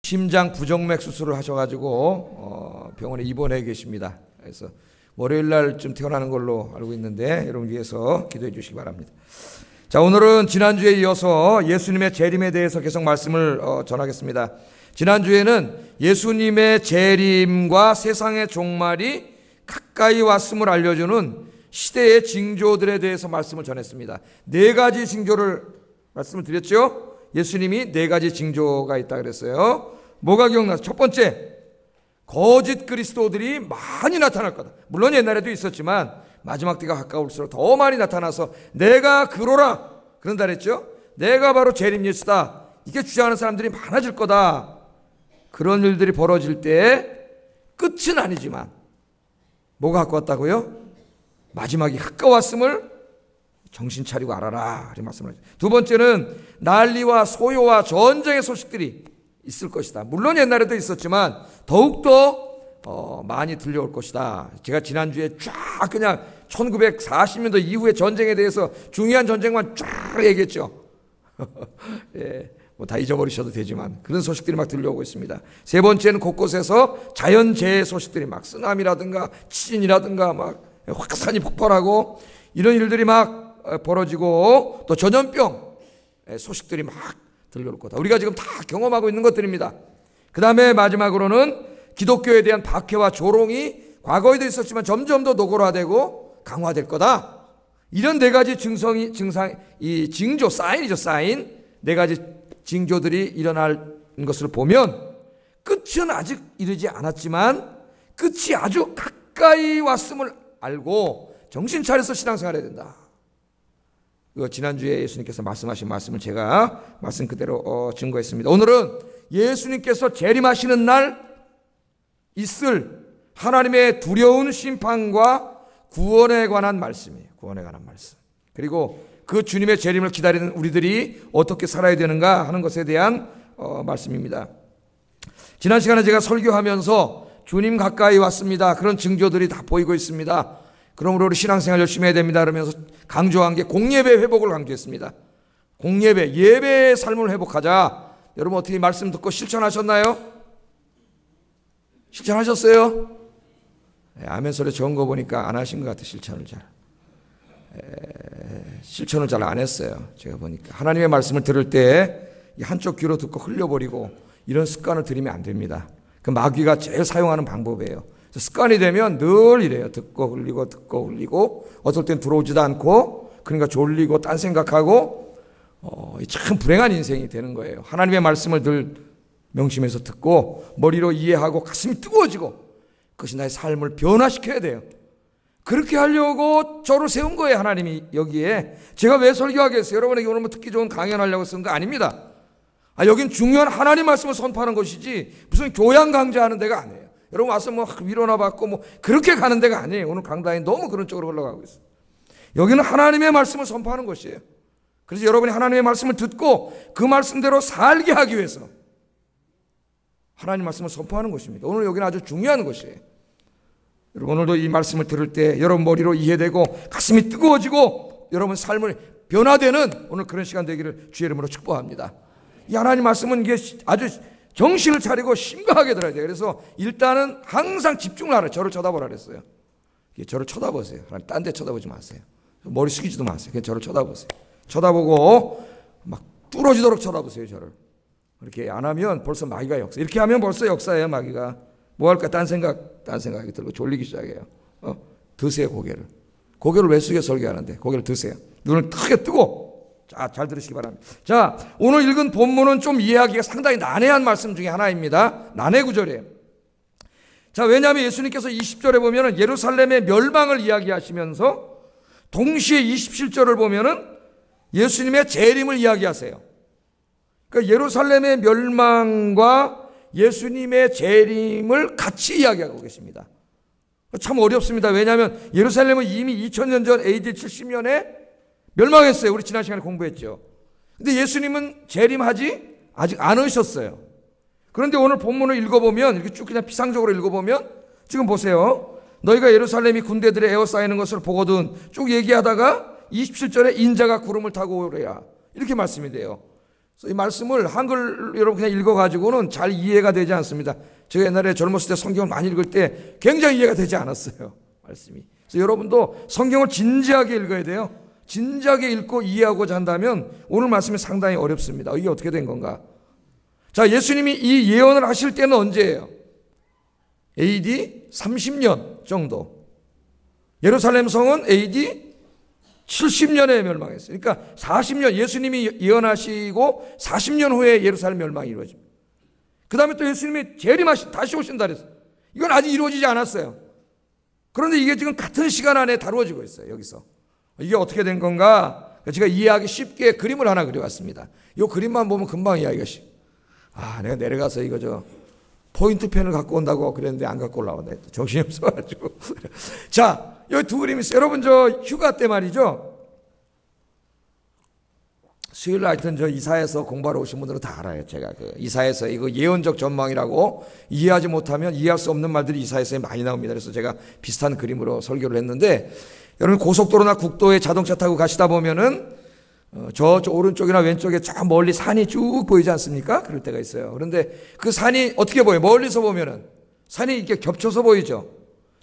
심장 부정맥 수술을 하셔가지고 병원에 입원해 계십니다. 그래서 월요일 날쯤 태어나는 걸로 알고 있는데 여러분 위해서 기도해 주시기 바랍니다. 자, 오늘은 지난주에 이어서 예수님의 재림에 대해서 계속 말씀을 전하겠습니다. 지난주에는 예수님의 재림과 세상의 종말이 가까이 왔음을 알려주는 시대의 징조들에 대해서 말씀을 전했습니다. 네 가지 징조를 말씀을 드렸죠. 예수님이 네 가지 징조가 있다 그랬어요. 뭐가 기억나세요? 첫 번째, 거짓 그리스도들이 많이 나타날 거다. 물론 옛날에도 있었지만 마지막 때가 가까울수록 더 많이 나타나서 내가 그로라 그런다 그랬죠. 내가 바로 재림 예수다 이렇게 주장하는 사람들이 많아질 거다. 그런 일들이 벌어질 때 끝은 아니지만 뭐가 가까웠다고요? 마지막이 가까웠음을 정신 차리고 알아라 이렇게 말씀을 하죠. 두 번째는 난리와 소요와 전쟁의 소식들이 있을 것이다. 물론 옛날에도 있었지만 더욱더 많이 들려올 것이다. 제가 지난주에 쫙 그냥 1940년도 이후의 전쟁에 대해서 중요한 전쟁만 쫙 얘기했죠. 예, 뭐 다 잊어버리셔도 되지만 그런 소식들이 막 들려오고 있습니다. 세 번째는 곳곳에서 자연재해 소식들이 막 쓰나미라든가 지진이라든가 막 확산이 폭발하고 이런 일들이 막 벌어지고 또 전염병 소식들이 막 들려올 거다. 우리가 지금 다 경험하고 있는 것들입니다. 그 다음에 마지막으로는 기독교에 대한 박해와 조롱이 과거에도 있었지만 점점 더 노골화되고 강화될 거다. 이런 네 가지 징조, 사인이죠, 사인. 네 가지 징조들이 일어날 것을 보면 끝은 아직 이르지 않았지만 끝이 아주 가까이 왔음을 알고 정신 차려서 신앙생활 해야 된다. 지난주에 예수님께서 말씀하신 말씀을 제가 말씀 그대로 증거했습니다. 오늘은 예수님께서 재림하시는 날 있을 하나님의 두려운 심판과 구원에 관한 말씀이에요. 구원에 관한 말씀. 그리고 그 주님의 재림을 기다리는 우리들이 어떻게 살아야 되는가 하는 것에 대한 말씀입니다. 지난 시간에 제가 설교하면서 주님 가까이 왔습니다. 그런 징조들이 다 보이고 있습니다. 그러므로 우리 신앙생활 열심히 해야 됩니다. 그러면서 강조한 게 공예배 회복을 강조했습니다. 공예배, 예배의 삶을 회복하자. 여러분 어떻게 말씀 듣고 실천하셨나요? 실천하셨어요? 아멘 소리 좋은 거 보니까 안 하신 것 같아요. 실천을 잘 안 했어요. 제가 보니까 하나님의 말씀을 들을 때 한쪽 귀로 듣고 흘려버리고 이런 습관을 들이면 안 됩니다. 그 마귀가 제일 사용하는 방법이에요. 습관이 되면 늘 이래요. 듣고 흘리고 어떨 땐 들어오지도 않고 그러니까 졸리고 딴 생각하고 참 불행한 인생이 되는 거예요. 하나님의 말씀을 늘 명심해서 듣고 머리로 이해하고 가슴이 뜨거워지고 그것이 나의 삶을 변화시켜야 돼요. 그렇게 하려고 저를 세운 거예요. 하나님이 여기에. 제가 왜 설교하겠어요? 여러분에게 오늘 뭐 듣기 좋은 강연하려고 쓴 거 아닙니다. 여긴 중요한 하나님 말씀을 선포하는 것이지 무슨 교양 강좌하는 데가 아니에요. 여러분 와서 뭐 위로나 받고 뭐 그렇게 가는 데가 아니에요. 오늘 강단이 너무 그런 쪽으로 흘러가고 있어요. 여기는 하나님의 말씀을 선포하는 것이에요. 그래서 여러분이 하나님의 말씀을 듣고 그 말씀대로 살게 하기 위해서 하나님 말씀을 선포하는 것입니다. 오늘 여기는 아주 중요한 것이에요. 여러분 오늘도 이 말씀을 들을 때 여러분 머리로 이해되고 가슴이 뜨거워지고 여러분 삶을 변화되는 오늘 그런 시간 되기를 주의 이름으로 축복합니다. 이 하나님 말씀은 이게 아주 정신을 차리고 심각하게 들어야 돼요. 그래서 일단은 항상 집중을 하라. 저를 쳐다보라 그랬어요. 저를 쳐다보세요. 딴 데 쳐다보지 마세요. 머리 숙이지도 마세요. 그냥 저를 쳐다보세요. 쳐다보고 막 뚫어지도록 쳐다보세요. 저를. 이렇게 안 하면 벌써 마귀가 역사. 이렇게 하면 벌써 역사예요. 마귀가. 뭐 할까? 딴 생각이 들고 졸리기 시작해요. 드세요. 고개를 왜 숙여 설교하는데 고개를 드세요. 눈을 크게 뜨고. 자, 잘 들으시기 바랍니다. 자, 오늘 읽은 본문은 좀 이해하기가 상당히 난해한 말씀 중에 하나입니다. 난해 구절이에요. 자, 왜냐하면 예수님께서 20절에 보면은 예루살렘의 멸망을 이야기하시면서 동시에 27절을 보면은 예수님의 재림을 이야기하세요. 그러니까 예루살렘의 멸망과 예수님의 재림을 같이 이야기하고 계십니다. 참 어렵습니다. 왜냐하면 예루살렘은 이미 2000년 전 AD 70년에 멸망했어요. 우리 지난 시간에 공부했죠. 근데 예수님은 재림하지 아직 안 오셨어요. 그런데 오늘 본문을 읽어보면 이렇게 쭉 그냥 피상적으로 읽어보면 지금 보세요. 너희가 예루살렘이 군대들에 에워싸이는 것을 보거든 쭉 얘기하다가 27절에 인자가 구름을 타고 오래야 이렇게 말씀이 돼요. 이 말씀을 한글 여러분 그냥 읽어가지고는 잘 이해가 되지 않습니다. 제가 옛날에 젊었을 때 성경을 많이 읽을 때 굉장히 이해가 되지 않았어요. 말씀이. 그래서 여러분도 성경을 진지하게 읽어야 돼요. 진지하게 읽고 이해하고자 한다면 오늘 말씀이 상당히 어렵습니다. 이게 어떻게 된 건가? 자, 예수님이 이 예언을 하실 때는 언제예요? AD 30년 정도. 예루살렘 성은 AD 70년에 멸망했어요. 그러니까 40년, 예수님이 예언하시고 40년 후에 예루살렘 멸망이 이루어집니다. 그 다음에 또 예수님이 다시 오신다 그랬어요. 이건 아직 이루어지지 않았어요. 그런데 이게 지금 같은 시간 안에 다루어지고 있어요. 여기서. 이게 어떻게 된 건가? 제가 이해하기 쉽게 그림을 하나 그려왔습니다. 이 그림만 보면 금방 이해하기가 쉽. 내가 내려가서 이거 포인트 펜을 갖고 온다고 그랬는데 안 갖고 올라온다. 정신이 없어가지고. 자, 여기 두 그림이 있어요. 여러분, 휴가 때 말이죠. 수요일 날 하여튼 이사에서 공부하러 오신 분들은 다 알아요. 제가 이사에서 이거 예언적 전망이라고 이해하지 못하면 이해할 수 없는 말들이 이사에서 많이 나옵니다. 그래서 제가 비슷한 그림으로 설교를 했는데, 여러분 고속도로나 국도에 자동차 타고 가시다 보면은 저 오른쪽이나 왼쪽에 저 멀리 산이 쭉 보이지 않습니까? 그럴 때가 있어요. 그런데 그 산이 어떻게 보여요? 멀리서 보면은 산이 이렇게 겹쳐서 보이죠.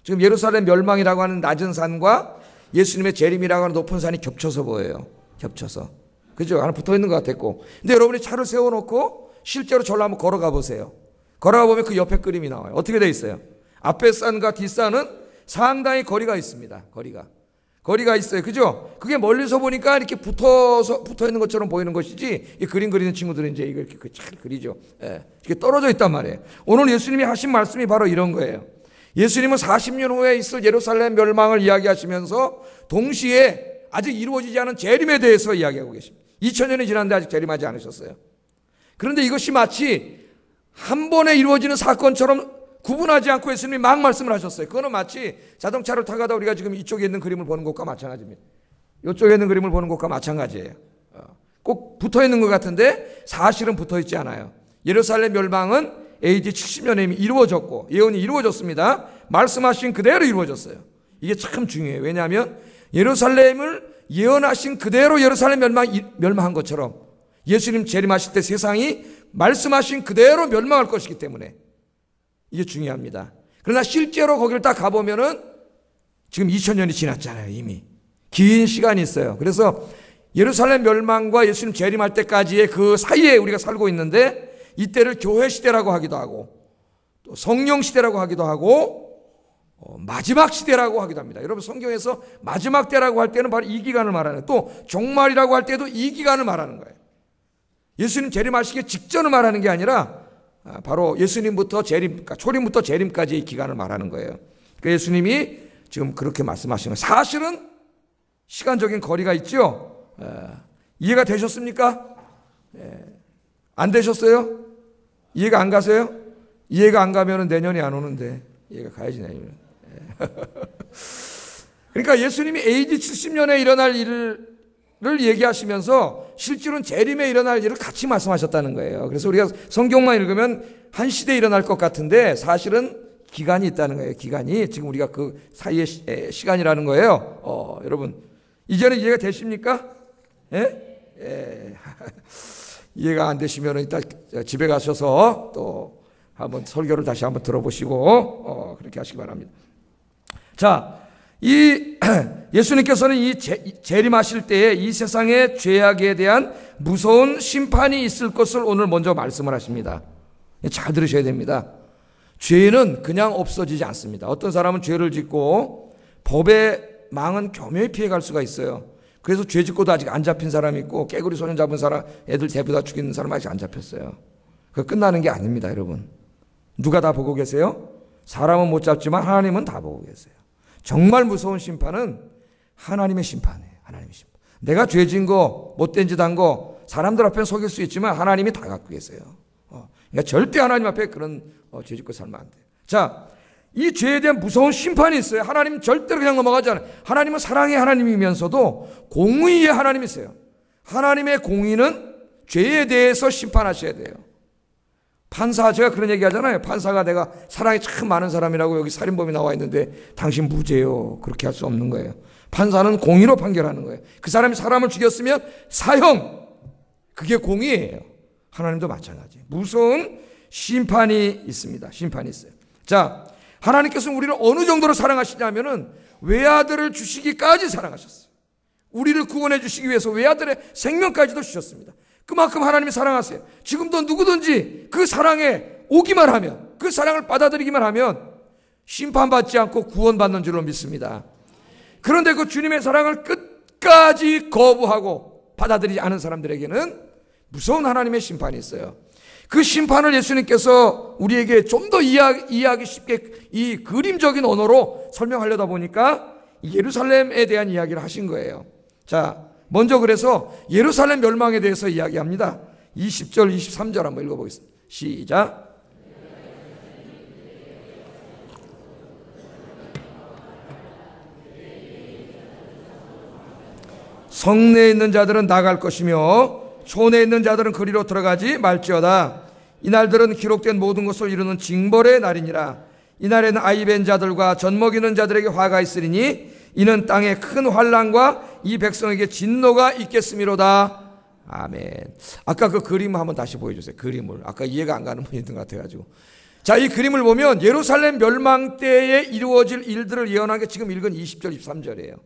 지금 예루살렘 멸망이라고 하는 낮은 산과 예수님의 재림이라고 하는 높은 산이 겹쳐서 보여요. 겹쳐서. 그죠? 하나 붙어 있는 것 같았고. 근데 여러분이 차를 세워놓고 실제로 절로 한번 걸어가 보세요. 걸어가 보면 그 옆에 그림이 나와요. 어떻게 돼 있어요? 앞에 산과 뒷산은 상당히 거리가 있습니다. 거리가 있어요. 그죠? 그게 멀리서 보니까 이렇게 붙어 있는 것처럼 보이는 것이지, 이 그림 그리는 친구들은 이제 이걸 이렇게 잘 그리죠. 이렇게 떨어져 있단 말이에요. 오늘 예수님이 하신 말씀이 바로 이런 거예요. 예수님은 40년 후에 있을 예루살렘 멸망을 이야기하시면서 동시에 아직 이루어지지 않은 재림에 대해서 이야기하고 계십니다. 2000년이 지났는데 아직 재림하지 않으셨어요. 그런데 이것이 마치 한 번에 이루어지는 사건처럼 구분하지 않고 예수님이 막 말씀을 하셨어요. 그거는 마치 자동차를 타가다 우리가 지금 이쪽에 있는 그림을 보는 것과 마찬가지입니다. 이쪽에 있는 그림을 보는 것과 마찬가지예요. 꼭 붙어 있는 것 같은데 사실은 붙어 있지 않아요. 예루살렘 멸망은 AD 70년에 이미 이루어졌고 예언이 이루어졌습니다. 말씀하신 그대로 이루어졌어요. 이게 참 중요해요. 왜냐하면 예루살렘을 예언하신 그대로 예루살렘 멸망한 것처럼 예수님 재림하실 때 세상이 말씀하신 그대로 멸망할 것이기 때문에 이게 중요합니다. 그러나 실제로 거기를 딱 가보면은 지금 2000년이 지났잖아요. 이미 긴 시간이 있어요. 그래서 예루살렘 멸망과 예수님 재림할 때까지의 그 사이에 우리가 살고 있는데, 이때를 교회 시대라고 하기도 하고 또 성령 시대라고 하기도 하고 마지막 시대라고 하기도 합니다. 여러분, 성경에서 마지막 때라고 할 때는 바로 이 기간을 말하는, 또 종말이라고 할 때도 이 기간을 말하는 거예요. 예수님 재림하시기 직전을 말하는 게 아니라 바로 예수님부터 그러니까 초림부터 재림까지의 기간을 말하는 거예요. 그러니까 예수님이 지금 그렇게 말씀하시는 거예요. 사실은 시간적인 거리가 있죠. 이해가 되셨습니까? 안 되셨어요? 이해가 안 가세요? 이해가 안 가면 내년이 안 오는데 이해가 가야지 내년에. 그러니까 예수님이 AD 70년에 일어날 일을 얘기하시면서 실제로는 재림에 일어날 일을 같이 말씀하셨다는 거예요. 그래서 우리가 성경만 읽으면 한 시대에 일어날 것 같은데 사실은 기간이 있다는 거예요. 기간이 지금 우리가 그 사이의 시간이라는 거예요. 여러분, 이제는 이해가 되십니까? 이해가 안 되시면 이따 집에 가셔서 또 한번 설교를 다시 한번 들어보시고 그렇게 하시기 바랍니다. 자, 이 예수님께서는 이 재림하실 때에 이 세상의 죄악에 대한 무서운 심판이 있을 것을 오늘 먼저 말씀을 하십니다. 잘 들으셔야 됩니다. 죄는 그냥 없어지지 않습니다. 어떤 사람은 죄를 짓고 법의 망은 교묘히 피해갈 수가 있어요. 그래서 죄 짓고도 아직 안 잡힌 사람이 있고, 깨구리 소년 잡은 사람, 애들 대부다 죽이는 사람 아직 안 잡혔어요. 그거 끝나는 게 아닙니다, 여러분. 누가 다 보고 계세요? 사람은 못 잡지만 하나님은 다 보고 계세요. 정말 무서운 심판은 하나님의 심판이에요. 하나님의 심판. 내가 죄진 거, 못된 짓 한 거, 사람들 앞에는 속일 수 있지만 하나님이 다 갖고 계세요. 그러니까 절대 하나님 앞에 그런 죄 짓고 살면 안 돼요. 자, 이 죄에 대한 무서운 심판이 있어요. 하나님은 절대로 그냥 넘어가지 않아요. 하나님은 사랑의 하나님이면서도 공의의 하나님이세요. 하나님의 공의는 죄에 대해서 심판하셔야 돼요. 판사, 제가 그런 얘기 하잖아요. 판사가 내가 사랑이 참 많은 사람이라고 여기 살인범이 나와 있는데 당신 무죄요. 그렇게 할 수 없는 거예요. 판사는 공의로 판결하는 거예요. 그 사람이 사람을 죽였으면 사형, 그게 공의예요. 하나님도 마찬가지. 무서운 심판이 있습니다. 심판이 있어요. 자, 하나님께서는 우리를 어느 정도로 사랑하시냐면은 외아들을 주시기까지 사랑하셨어요. 우리를 구원해 주시기 위해서 외아들의 생명까지도 주셨습니다. 그만큼 하나님이 사랑하세요. 지금도 누구든지 그 사랑에 오기만 하면, 그 사랑을 받아들이기만 하면 심판받지 않고 구원받는 줄로 믿습니다. 그런데 그 주님의 사랑을 끝까지 거부하고 받아들이지 않은 사람들에게는 무서운 하나님의 심판이 있어요. 그 심판을 예수님께서 우리에게 좀 더 이해하기 쉽게 이 그림적인 언어로 설명하려다 보니까 예루살렘에 대한 이야기를 하신 거예요. 자, 먼저 그래서 예루살렘 멸망에 대해서 이야기합니다. 20절, 23절 한번 읽어보겠습니다. 시작. 성내에 있는 자들은 나갈 것이며 촌에 있는 자들은 그리로 들어가지 말지어다. 이날들은 기록된 모든 것을 이루는 징벌의 날이니라. 이날에는 아이 벤 자들과 젖 먹이는 자들에게 화가 있으리니 이는 땅에 큰 환난과 이 백성에게 진노가 있겠음이로다. 아멘. 아까 그 그림 한번 다시 보여주세요. 그림을. 아까 이해가 안 가는 분이 있는 것 같아가지고. 자, 이 그림을 보면 예루살렘 멸망 때에 이루어질 일들을 예언한 게 지금 읽은 20절, 23절이에요.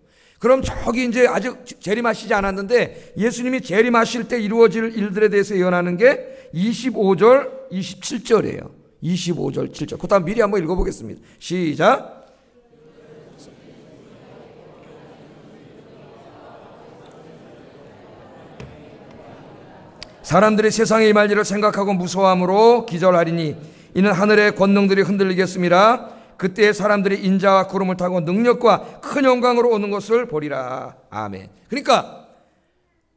그럼 저기 이제 아직 재림하시지 않았는데 예수님이 재림하실 때 이루어질 일들에 대해서 예언하는 게 25절, 27절이에요. 25절, 7절. 그 다음 미리 한번 읽어보겠습니다. 시작. 사람들이 세상에 임할 일을 생각하고 무서워함으로 기절하리니 이는 하늘의 권능들이 흔들리겠음이라. 그때 사람들이 인자와 구름을 타고 능력과 큰 영광으로 오는 것을 보리라. 아멘. 그러니까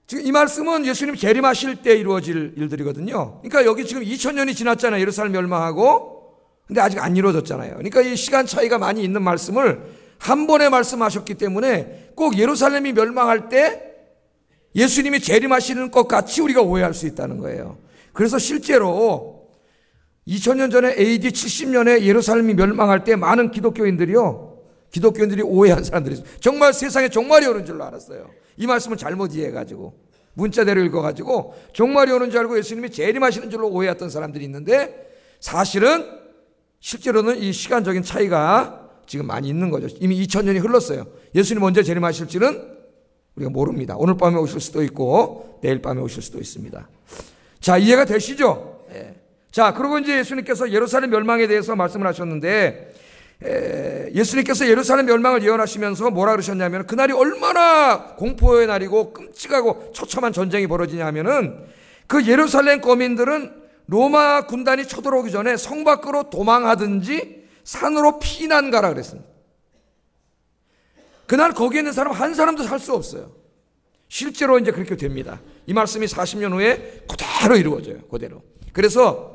지금 이 말씀은 예수님 재림하실 때 이루어질 일들이거든요. 그러니까 여기 지금 2000년이 지났잖아요. 예루살렘 멸망하고. 근데 아직 안 이루어졌잖아요. 그러니까 이 시간 차이가 많이 있는 말씀을 한 번에 말씀하셨기 때문에 꼭 예루살렘이 멸망할 때 예수님이 재림하시는 것 같이 우리가 오해할 수 있다는 거예요. 그래서 실제로 2000년 전에 AD 70년에 예루살렘이 멸망할 때 많은 기독교인들이 오해한 사람들이 있어요. 정말 세상에 종말이 오는 줄로 알았어요. 이 말씀을 잘못 이해해가지고 문자대로 읽어가지고 종말이 오는 줄 알고 예수님이 재림하시는 줄로 오해했던 사람들이 있는데 사실은 실제로는 이 시간적인 차이가 지금 많이 있는 거죠. 이미 2000년이 흘렀어요. 예수님 언제 재림하실지는 우리가 모릅니다. 오늘 밤에 오실 수도 있고 내일 밤에 오실 수도 있습니다. 자, 이해가 되시죠? 네. 자, 그리고 이제 예수님께서 예루살렘 멸망에 대해서 말씀을 하셨는데 예수님께서 예루살렘 멸망을 예언하시면서 뭐라 그러셨냐면 그날이 얼마나 공포의 날이고 끔찍하고 처참한 전쟁이 벌어지냐 하면은 그 예루살렘 거민들은 로마 군단이 쳐들어오기 전에 성 밖으로 도망하든지 산으로 피난 가라 그랬습니다. 그날 거기에 있는 사람 한 사람도 살 수 없어요. 실제로 이제 그렇게 됩니다. 이 말씀이 40년 후에 그대로 이루어져요. 그대로. 그래서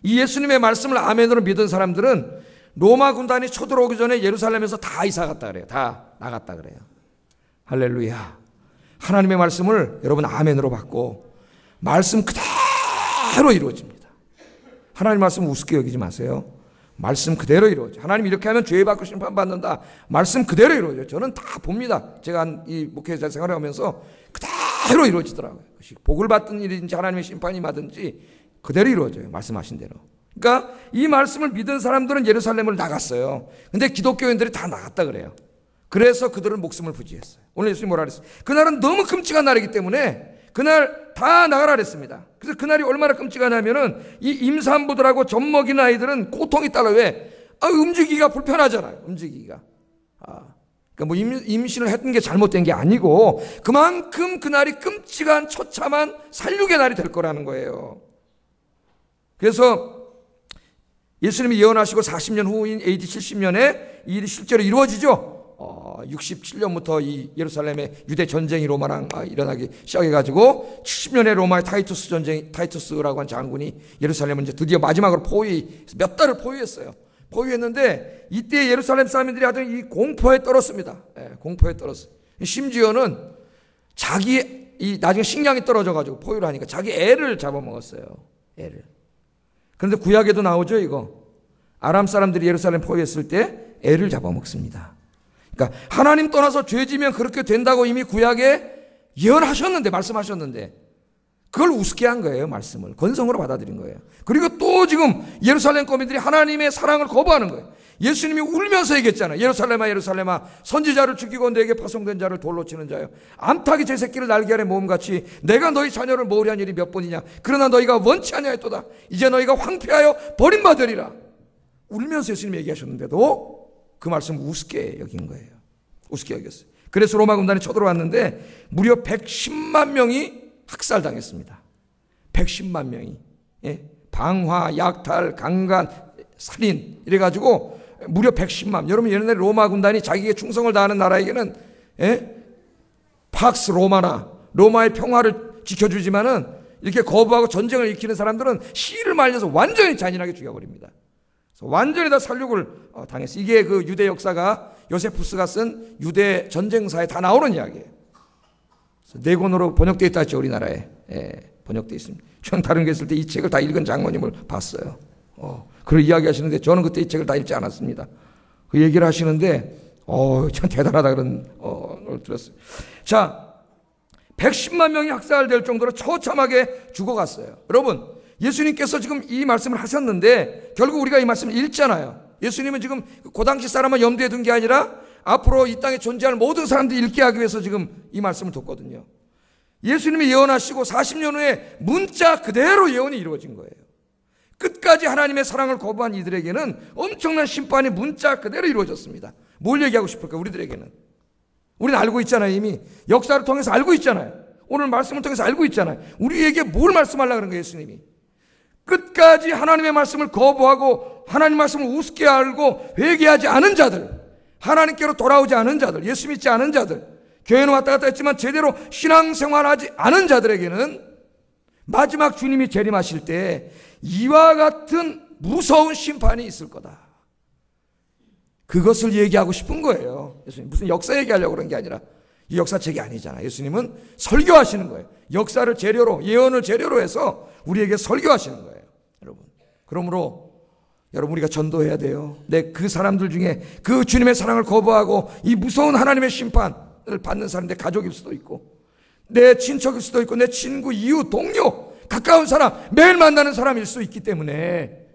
이 예수님의 말씀을 아멘으로 믿은 사람들은 로마 군단이 쳐들어오기 전에 예루살렘에서 다 이사 갔다 그래요. 다 나갔다 그래요. 할렐루야. 하나님의 말씀을 여러분 아멘으로 받고 말씀 그대로 이루어집니다. 하나님 말씀 우습게 여기지 마세요. 말씀 그대로 이루어져. 하나님 이렇게 하면 죄받고 심판받는다. 말씀 그대로 이루어져요. 저는 다 봅니다. 제가 이 목회자 생활을 하면서 그대로 이루어지더라고요. 복을 받든 일인지 하나님의 심판이 맞든지 그대로 이루어져요. 말씀하신 대로. 그러니까 이 말씀을 믿은 사람들은 예루살렘을 나갔어요. 근데 기독교인들이 다 나갔다 그래요. 그래서 그들은 목숨을 부지했어요. 오늘 예수님이 뭐라 그랬어요? 그날은 너무 끔찍한 날이기 때문에 그날 다 나가라 그랬습니다. 그래서 그날이 얼마나 끔찍하냐면은 이 임산부들하고 젖 먹이는 아이들은 고통이 따라 왜? 움직이기가 불편하잖아요. 움직이기가. 그러니까 뭐 임신을 했던 게 잘못된 게 아니고 그만큼 그날이 끔찍한 처참한 살육의 날이 될 거라는 거예요. 그래서 예수님이 예언하시고 40년 후인 AD 70년에 이 일이 실제로 이루어지죠. 67년부터 이 예루살렘에 유대 전쟁이 로마랑 일어나기 시작해가지고 70년에 로마의 타이투스라고 한 장군이 예루살렘을 이제 드디어 마지막으로 몇 달을 포위했어요. 포위했는데 이때 예루살렘 사람들이 하던 이 공포에 떨었습니다. 공포에 떨었어요. 심지어는 나중에 식량이 떨어져가지고 포위를 하니까 자기 애를 잡아먹었어요. 애를. 그런데 구약에도 나오죠, 이거. 아람 사람들이 예루살렘 포위했을 때 애를 잡아먹습니다. 그러니까 하나님 떠나서 죄지면 그렇게 된다고 이미 구약에 예언하셨는데, 말씀하셨는데. 그걸 우습게 한 거예요. 말씀을 건성으로 받아들인 거예요. 그리고 또 지금 예루살렘 거민들이 하나님의 사랑을 거부하는 거예요. 예수님이 울면서 얘기했잖아요. 예루살렘아 예루살렘아 선지자를 죽이고 내게 파송된 자를 돌로 치는 자요, 암탉이 제 새끼를 날개 아래 모음같이 내가 너희 자녀를 모으려 한 일이 몇 번이냐. 그러나 너희가 원치 아니하였도다. 이제 너희가 황폐하여 버림받으리라. 울면서 예수님이 얘기하셨는데도 그 말씀을 우습게 여긴 거예요. 우습게 여겼어요. 그래서 로마 군단이 쳐들어왔는데 무려 110만 명이 학살당했습니다. 110만 명이. 예? 방화, 약탈, 강간, 살인 이래가지고 무려 110만. 여러분 옛날에 로마 군단이 자기에게 충성을 다하는 나라에게는 팍스 로마나 로마의 평화를 지켜주지만은 이렇게 거부하고 전쟁을 일으키는 사람들은 씨를 말려서 완전히 잔인하게 죽여버립니다. 그래서 완전히 다 살육을 당했어요. 이게 그 유대 역사가 요세푸스가 쓴 유대 전쟁사에 다 나오는 이야기예요. 네 권으로 번역되어 있다 했죠. 우리나라에. 번역되어 있습니다. 저는 다른 게 있을 때 이 책을 다 읽은 장모님을 봤어요. 그걸 이야기하시는데 저는 그때 이 책을 다 읽지 않았습니다. 그 얘기를 하시는데 참 대단하다 그런 걸 들었어요. 자, 110만 명이 학살될 정도로 처참하게 죽어갔어요. 여러분, 예수님께서 지금 이 말씀을 하셨는데 결국 우리가 이 말씀을 읽잖아요. 예수님은 지금 그 당시 사람만 염두에 둔 게 아니라 앞으로 이 땅에 존재할 모든 사람들이 읽게 하기 위해서 지금 이 말씀을 뒀거든요. 예수님이 예언하시고 40년 후에 문자 그대로 예언이 이루어진 거예요. 끝까지 하나님의 사랑을 거부한 이들에게는 엄청난 심판이 문자 그대로 이루어졌습니다. 뭘 얘기하고 싶을까요? 우리들에게는. 우리는 알고 있잖아요. 이미 역사를 통해서 알고 있잖아요. 오늘 말씀을 통해서 알고 있잖아요. 우리에게 뭘 말씀하려고 그런 거예요, 예수님이. 끝까지 하나님의 말씀을 거부하고 하나님 말씀을 우습게 알고 회개하지 않은 자들, 하나님께로 돌아오지 않은 자들, 예수 믿지 않은 자들, 교회는 왔다 갔다 했지만 제대로 신앙생활하지 않은 자들에게는 마지막 주님이 재림하실 때 이와 같은 무서운 심판이 있을 거다. 그것을 얘기하고 싶은 거예요. 예수님 무슨 역사 얘기하려고 그런 게 아니라, 이 역사책이 아니잖아. 예수님은 설교하시는 거예요. 역사를 재료로, 예언을 재료로 해서 우리에게 설교하시는 거예요. 여러분, 그러므로 여러분 우리가 전도해야 돼요. 그 사람들 중에 그 주님의 사랑을 거부하고 이 무서운 하나님의 심판을 받는 사람, 내 가족일 수도 있고 내 친척일 수도 있고 내 친구, 이웃, 동료, 가까운 사람, 매일 만나는 사람일 수 있기 때문에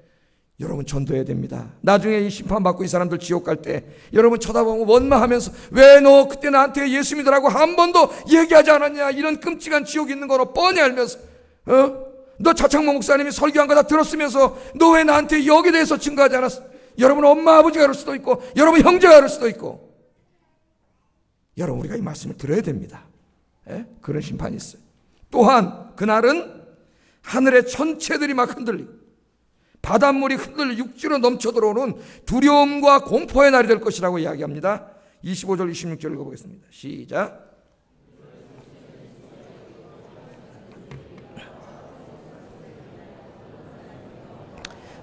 여러분 전도해야 됩니다. 나중에 이 심판받고 이 사람들 지옥 갈 때 여러분 쳐다보고 원망하면서 왜 너 그때 나한테 예수 믿으라고 한 번도 얘기하지 않았냐, 이런 끔찍한 지옥 있는 거로 뻔히 알면서 너 차창모 목사님이 설교한 거 다 들었으면서 너 왜 나한테 여기에 대해서 증거하지 않았어? 여러분 엄마 아버지가 그럴 수도 있고 여러분 형제가 그럴 수도 있고, 여러분 우리가 이 말씀을 들어야 됩니다. 그런 심판이 있어요. 또한 그날은 하늘의 천체들이 막 흔들리고 바닷물이 흔들려 육지로 넘쳐 들어오는 두려움과 공포의 날이 될 것이라고 이야기합니다. 25절 26절 읽어보겠습니다. 시작.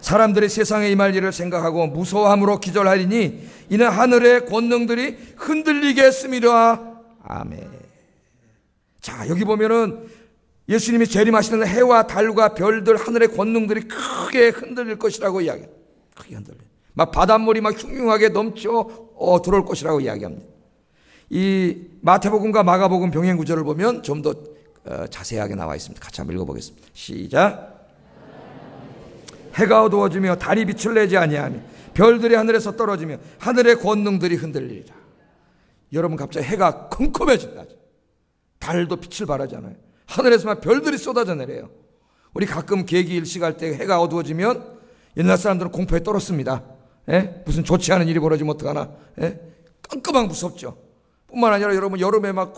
사람들이 세상에 임할 일을 생각하고 무서워함으로 기절하리니 이는 하늘의 권능들이 흔들리겠음이라. 아멘. 자, 여기 보면은 예수님이 재림하시는 해와 달과 별들, 하늘의 권능들이 크게 흔들릴 것이라고 이야기해요. 크게 흔들려요. 막 바닷물이 막 흉흉하게 넘쳐 들어올 것이라고 이야기합니다. 이 마태복음과 마가복음 병행 구절을 보면 좀 더 자세하게 나와 있습니다. 같이 한번 읽어보겠습니다. 시작. 해가 어두워지며 달이 빛을 내지 아니하며 별들이 하늘에서 떨어지며 하늘의 권능들이 흔들리리라. 여러분 갑자기 해가 컴컴해진다. 달도 빛을 발하잖아요. 하늘에서만 별들이 쏟아져 내려요. 우리 가끔 계기 일식할 때 해가 어두워지면 옛날 사람들은 공포에 떨었습니다. 무슨 좋지 않은 일이 벌어지면 어떡하나. 깜깜하고 무섭죠. 뿐만 아니라 여러분 여름에 막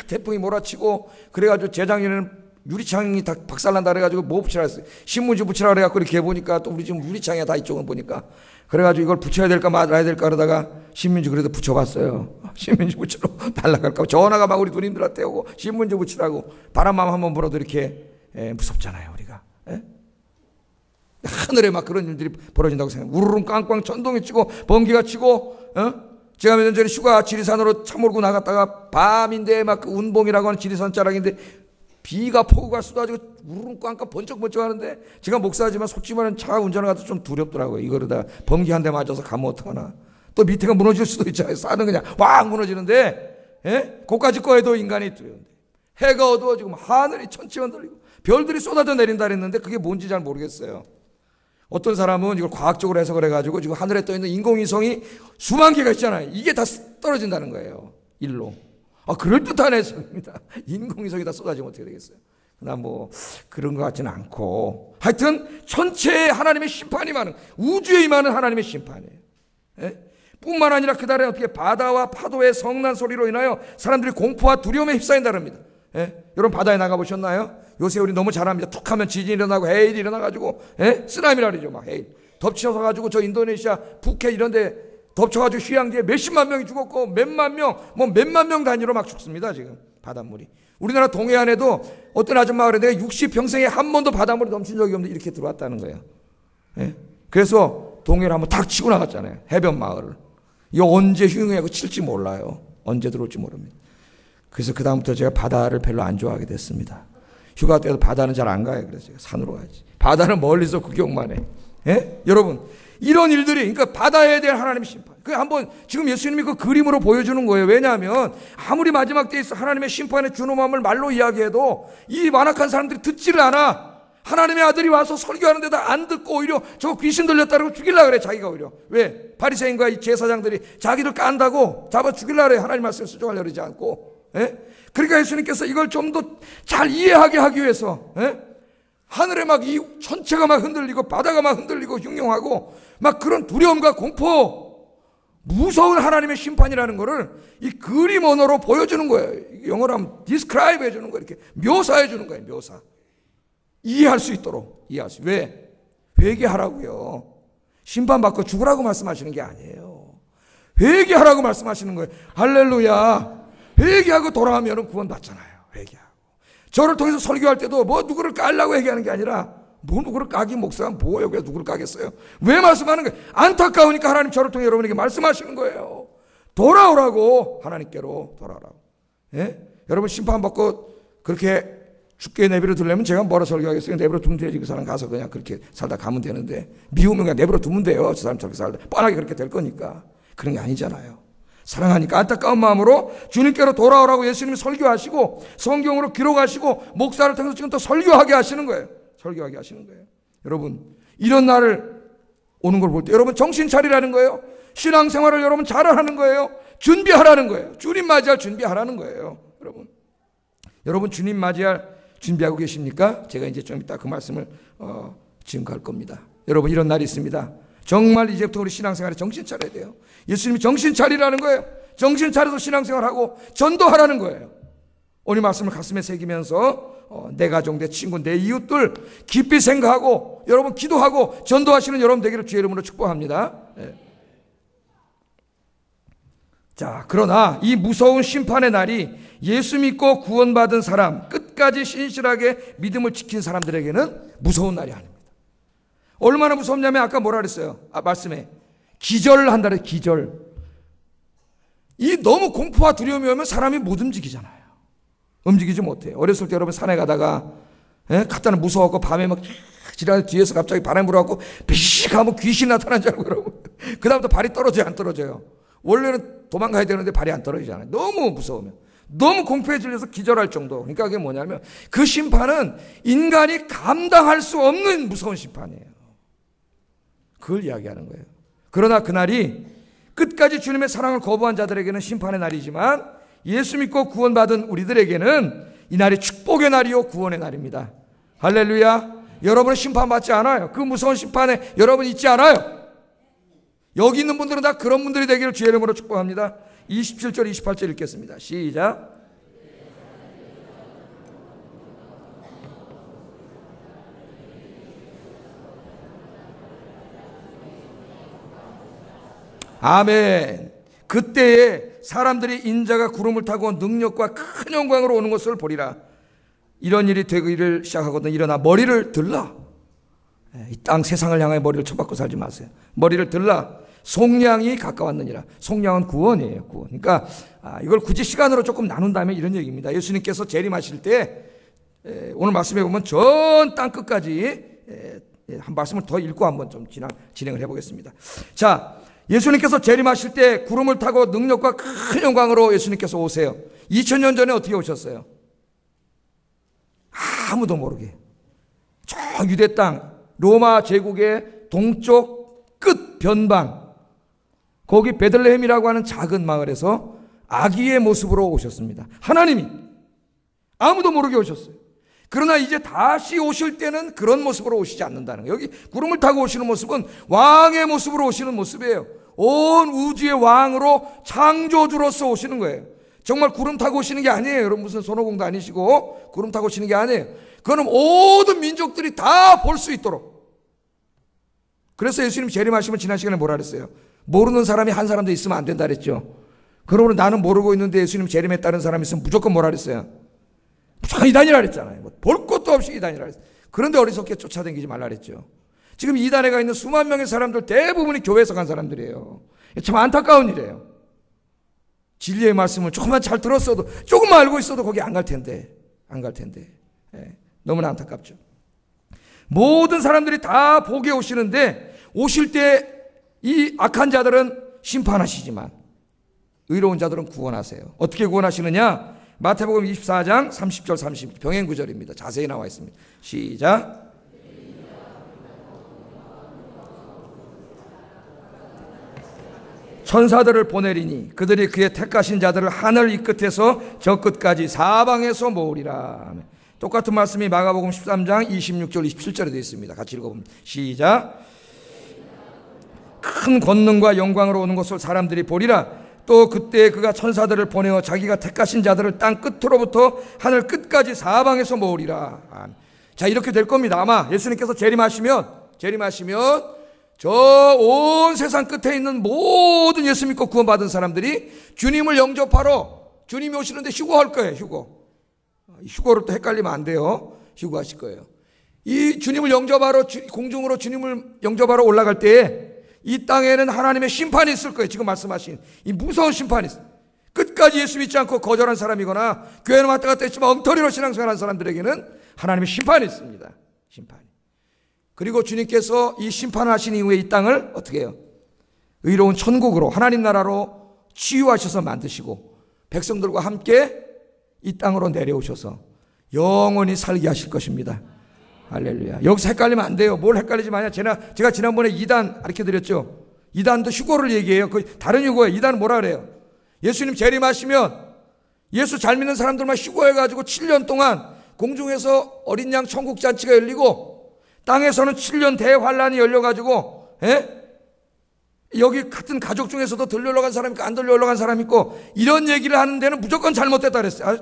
태풍이 몰아치고 그래가지고 재작년에는 유리창이 다 박살난다 그래가지고 뭐 붙이라 했어요. 신문지 붙이라 그래가지고 이렇게 해보니까 또 우리 지금 유리창에 다 이쪽은 보니까 그래가지고 이걸 붙여야 될까 말아야 될까 그러다가 신문지 그래도 붙여봤어요. 신문지 붙이러 날아갈까. 전화가 막 우리 누님들한테 오고 신문지 붙이라고. 바람만 한번 불어도 이렇게 무섭잖아요 우리가. 하늘에 막 그런 일들이 벌어진다고 생각해요. 우르릉 꽝꽝 천둥이 치고 번개가 치고. 제가 몇 년 전에 휴가 지리산으로 차 몰고 나갔다가 밤인데 막 그 운봉이라고 하는 지리산 자락인데 비가 폭우가 쏟아지고 우르릉 꽝꽝 번쩍번쩍 하는데 제가 목사지만 솔직히 말하면 차 운전하다 좀 두렵더라고요. 이거로다 번개 한 대 맞아서 가면 어떡하나. 또 밑에가 무너질 수도 있잖아요. 산은 그냥 왕 무너지는데 고까지 거에도 인간이 두려운데 해가 어두워지고 하늘이 천체 흔들리고 별들이 쏟아져 내린다 그랬는데 그게 뭔지 잘 모르겠어요. 어떤 사람은 이걸 과학적으로 해석을 해가지고 지금 하늘에 떠 있는 인공위성이 수만 개가 있잖아요. 이게 다 떨어진다는 거예요. 일로. 그럴듯한 해석입니다. 인공위성이 다 쏟아지면 어떻게 되겠어요? 나 뭐 그런 것 같지는 않고, 하여튼 전체에 하나님의 심판이 임하는, 우주에 임하는 하나님의 심판이에요. 뿐만 아니라 그날에 어떻게 바다와 파도의 성난 소리로 인하여 사람들이 공포와 두려움에 휩싸인다랍니다. 여러분 바다에 나가보셨나요? 요새 우리 너무 잘합니다. 툭 하면 지진이 일어나고 해일이 일어나가지고 쓰나미라 그러죠. 막 해일 덮쳐서가지고 저 인도네시아 푸켓 이런데 덮쳐가지고 휴양지에 몇십만 명이 죽었고 몇만 명 단위로 막 죽습니다. 지금 바닷물이. 우리나라 동해안에도 어떤 아줌마가 그래, 내가 60평생에 한 번도 바닷물이 넘친 적이 없는데 이렇게 들어왔다는 거예요. 그래서 동해를 한번 탁 치고 나갔잖아요. 해변 마을을. 이거 언제 흉흉하고 칠지 몰라요. 언제 들어올지 모릅니다. 그래서 그 다음부터 제가 바다를 별로 안 좋아하게 됐습니다. 휴가 때도 바다는 잘 안 가요. 그래서 제가 산으로 가야지. 바다는 멀리서 구경만 해. 여러분, 이런 일들이, 그러니까 바다에 대한 하나님의 심판. 그 한번 지금 예수님이 그 그림으로 보여주는 거예요. 왜냐하면 아무리 마지막 때에 있어 하나님의 심판의 준엄함을 말로 이야기해도 이 완악한 사람들이 듣지를 않아. 하나님의 아들이 와서 설교하는데도 안 듣고 오히려 저 귀신 들렸다고 죽이려고 그래. 자기가 오히려. 왜? 바리새인과 이 제사장들이 자기를 깐다고 잡아 죽이려고 그래. 하나님 말씀을 수정하려고 그러지 않고. 그러니까 예수님께서 이걸 좀 더 잘 이해하게 하기 위해서 하늘에 막 이 전체가 막 흔들리고 바다가 막 흔들리고 흉흉하고 막 그런 두려움과 공포, 무서운 하나님의 심판이라는 거를 이 그림 언어로 보여주는 거예요. 영어로 하면 describe 해주는 거예요. 이렇게 묘사해 주는 거예요. 묘사. 이해할 수 있도록. 왜? 회개하라고요. 심판받고 죽으라고 말씀하시는 게 아니에요. 회개하라고 말씀하시는 거예요. 할렐루야. 회개하고 돌아오면 구원받잖아요. 회개하고. 저를 통해서 설교할 때도 뭐 누구를 깔라고 얘기하는 게 아니라 뭐 누구를 까기 목사가 뭐예요? 왜 누구를 까겠어요? 왜 말씀하는 거예요? 안타까우니까 하나님 저를 통해 여러분에게 말씀하시는 거예요. 돌아오라고. 하나님께로 돌아오라고. 여러분 심판받고 그렇게 죽게 내버려 두려면 제가 뭐라 설교하겠어요? 내버려 두면 되지. 그 사람 가서 그냥 그렇게 살다 가면 되는데, 미우면 그냥 내버려 두면 돼요. 저 사람 저렇게 살다 뻔하게 그렇게 될 거니까. 그런 게 아니잖아요. 사랑하니까 안타까운 마음으로 주님께로 돌아오라고 예수님이 설교하시고 성경으로 기록하시고 목사를 통해서 지금 또 설교하게 하시는 거예요. 설교하게 하시는 거예요. 여러분, 이런 날을 오는 걸 볼 때 여러분 정신 차리라는 거예요. 신앙생활을 여러분 잘하는 거예요. 준비하라는 거예요. 주님 맞이할 준비하라는 거예요. 여러분 주님 맞이할 준비하고 계십니까? 제가 이제 좀 이따 그 말씀을 지금 갈 겁니다. 여러분 이런 날이 있습니다. 정말 이제부터 우리 신앙생활에 정신 차려야 돼요. 예수님이 정신 차리라는 거예요. 정신 차려서 신앙생활하고 전도하라는 거예요. 오늘 말씀을 가슴에 새기면서 내 가족, 내 친구, 내 이웃들 깊이 생각하고 여러분 기도하고 전도하시는 여러분 되기를 주의 이름으로 축복합니다. 자, 그러나 이 무서운 심판의 날이 예수 믿고 구원받은 사람, 끝까지 신실하게 믿음을 지킨 사람들에게는 무서운 날이 아닙니다. 얼마나 무섭냐면 아까 뭐라 그랬어요? 말씀에 기절한다 그랬어요. 기절. 이 너무 공포와 두려움이 오면 사람이 못 움직이잖아요. 움직이지 못해요. 어렸을 때 여러분 산에 가다가 갔다는 무서워갖고 밤에 막 지나다 뒤에서 갑자기 바람이 불어갖고 비식 하면 귀신 나타난 줄 알고 여러분. 그 다음부터 발이 떨어져요? 안 떨어져요? 원래는 도망가야 되는데 발이 안 떨어지잖아요. 너무 무서우면. 너무 공포에 질려서 기절할 정도. 그러니까 그게 뭐냐면 그 심판은 인간이 감당할 수 없는 무서운 심판이에요. 그걸 이야기하는 거예요. 그러나 그날이 끝까지 주님의 사랑을 거부한 자들에게는 심판의 날이지만 예수 믿고 구원받은 우리들에게는 이 날이 축복의 날이요 구원의 날입니다. 할렐루야. 여러분은 심판받지 않아요. 그 무서운 심판에 여러분 있지 않아요. 여기 있는 분들은 다 그런 분들이 되기를 주의 이름으로 축복합니다. 27절 28절 읽겠습니다. 시작. 아멘. 그때에 사람들이 인자가 구름을 타고 능력과 큰 영광으로 오는 것을 보리라. 이런 일이 되기를 시작하거든 일어나 머리를 들라. 이 땅 세상을 향하여 머리를 쳐박고 살지 마세요. 머리를 들라. 속량이 가까웠느니라. 속량은 구원이에요. 구원. 그러니까 이걸 굳이 시간으로 조금 나눈다면 이런 얘기입니다. 예수님께서 재림하실 때 오늘 말씀해 보면 전 땅 끝까지 한 말씀을 더 읽고 한번 좀 진행을 해보겠습니다. 자, 예수님께서 재림하실 때 구름을 타고 능력과 큰 영광으로 예수님께서 오세요. 2000년 전에 어떻게 오셨어요? 아무도 모르게 저 유대 땅 로마 제국의 동쪽 끝 변방, 거기 베들레헴이라고 하는 작은 마을에서 아기의 모습으로 오셨습니다. 하나님이 아무도 모르게 오셨어요. 그러나 이제 다시 오실 때는 그런 모습으로 오시지 않는다는 거예요. 여기 구름을 타고 오시는 모습은 왕의 모습으로 오시는 모습이에요. 온 우주의 왕으로 창조주로서 오시는 거예요. 정말 구름 타고 오시는 게 아니에요. 여러분 무슨 손오공도 아니시고 구름 타고 오시는 게 아니에요. 그거는 모든 민족들이 다 볼 수 있도록. 그래서 예수님이 재림하시면 지난 시간에 뭐라 그랬어요? 모르는 사람이 한 사람도 있으면 안 된다 그랬죠. 그러므로 나는 모르고 있는데 예수님 재림했다는 사람이 있으면 무조건 뭐라 그랬어요? 무조건 이단이라 그랬잖아요. 볼 것도 없이 이단이라 그랬어요. 그런데 어리석게 쫓아다니지 말라 그랬죠. 지금 이단에 가 있는 수만 명의 사람들 대부분이 교회에서 간 사람들이에요. 참 안타까운 일이에요. 진리의 말씀을 조금만 잘 들었어도, 조금만 알고 있어도 거기 안 갈 텐데. 예, 너무나 안타깝죠. 모든 사람들이 다 복에 오시는데 오실 때 이 악한 자들은 심판하시지만 의로운 자들은 구원하세요. 어떻게 구원하시느냐? 마태복음 24장 30절 30 병행 구절입니다. 자세히 나와 있습니다. 시작. 천사들을 보내리니 그들이 그의 택하신 자들을 하늘 이 끝에서 저 끝까지 사방에서 모으리라. 똑같은 말씀이 마가복음 13장 26절 27절에 되어 있습니다. 같이 읽어봅니다. 시작. 큰 권능과 영광으로 오는 것을 사람들이 보리라. 또 그때 그가 천사들을 보내어 자기가 택하신 자들을 땅 끝으로부터 하늘 끝까지 사방에서 모으리라. 자, 이렇게 될 겁니다. 아마 예수님께서 재림하시면 저 온 세상 끝에 있는 모든 예수 믿고 구원받은 사람들이 주님을 영접하러 주님이 오시는데 휴거할 거예요. 휴거를 또 헷갈리면 안 돼요. 휴거하실 거예요. 이 주님을 영접하러 공중으로 주님을 영접하러 올라갈 때에 이 땅에는 하나님의 심판이 있을 거예요. 지금 말씀하신 이 무서운 심판이 있어요. 끝까지 예수 믿지 않고 거절한 사람이거나 교회는 왔다 갔다 했지만 엉터리로 신앙생활한 사람들에게는 하나님의 심판이 있습니다. 심판이. 그리고 주님께서 이 심판을 하신 이후에 이 땅을 어떻게 해요? 의로운 천국으로 하나님 나라로 치유하셔서 만드시고 백성들과 함께 이 땅으로 내려오셔서 영원히 살게 하실 것입니다. 할렐루야. 여기서 헷갈리면 안 돼요. 뭘 헷갈리지 마냐. 제가 지난번에 이단 가르쳐드렸죠. 이단도 휴거를 얘기해요. 그 다른 휴거예요. 이단은 뭐라 그래요? 예수님 재림하시면 예수 잘 믿는 사람들만 휴거해가지고 7년 동안 공중에서 어린 양 천국 잔치가 열리고 땅에서는 7년 대환란이 열려가지고 여기 같은 가족 중에서도 들려 올라간 사람 있고 안 들려 올라간 사람 있고 이런 얘기를 하는 데는 무조건 잘못됐다 그랬어요.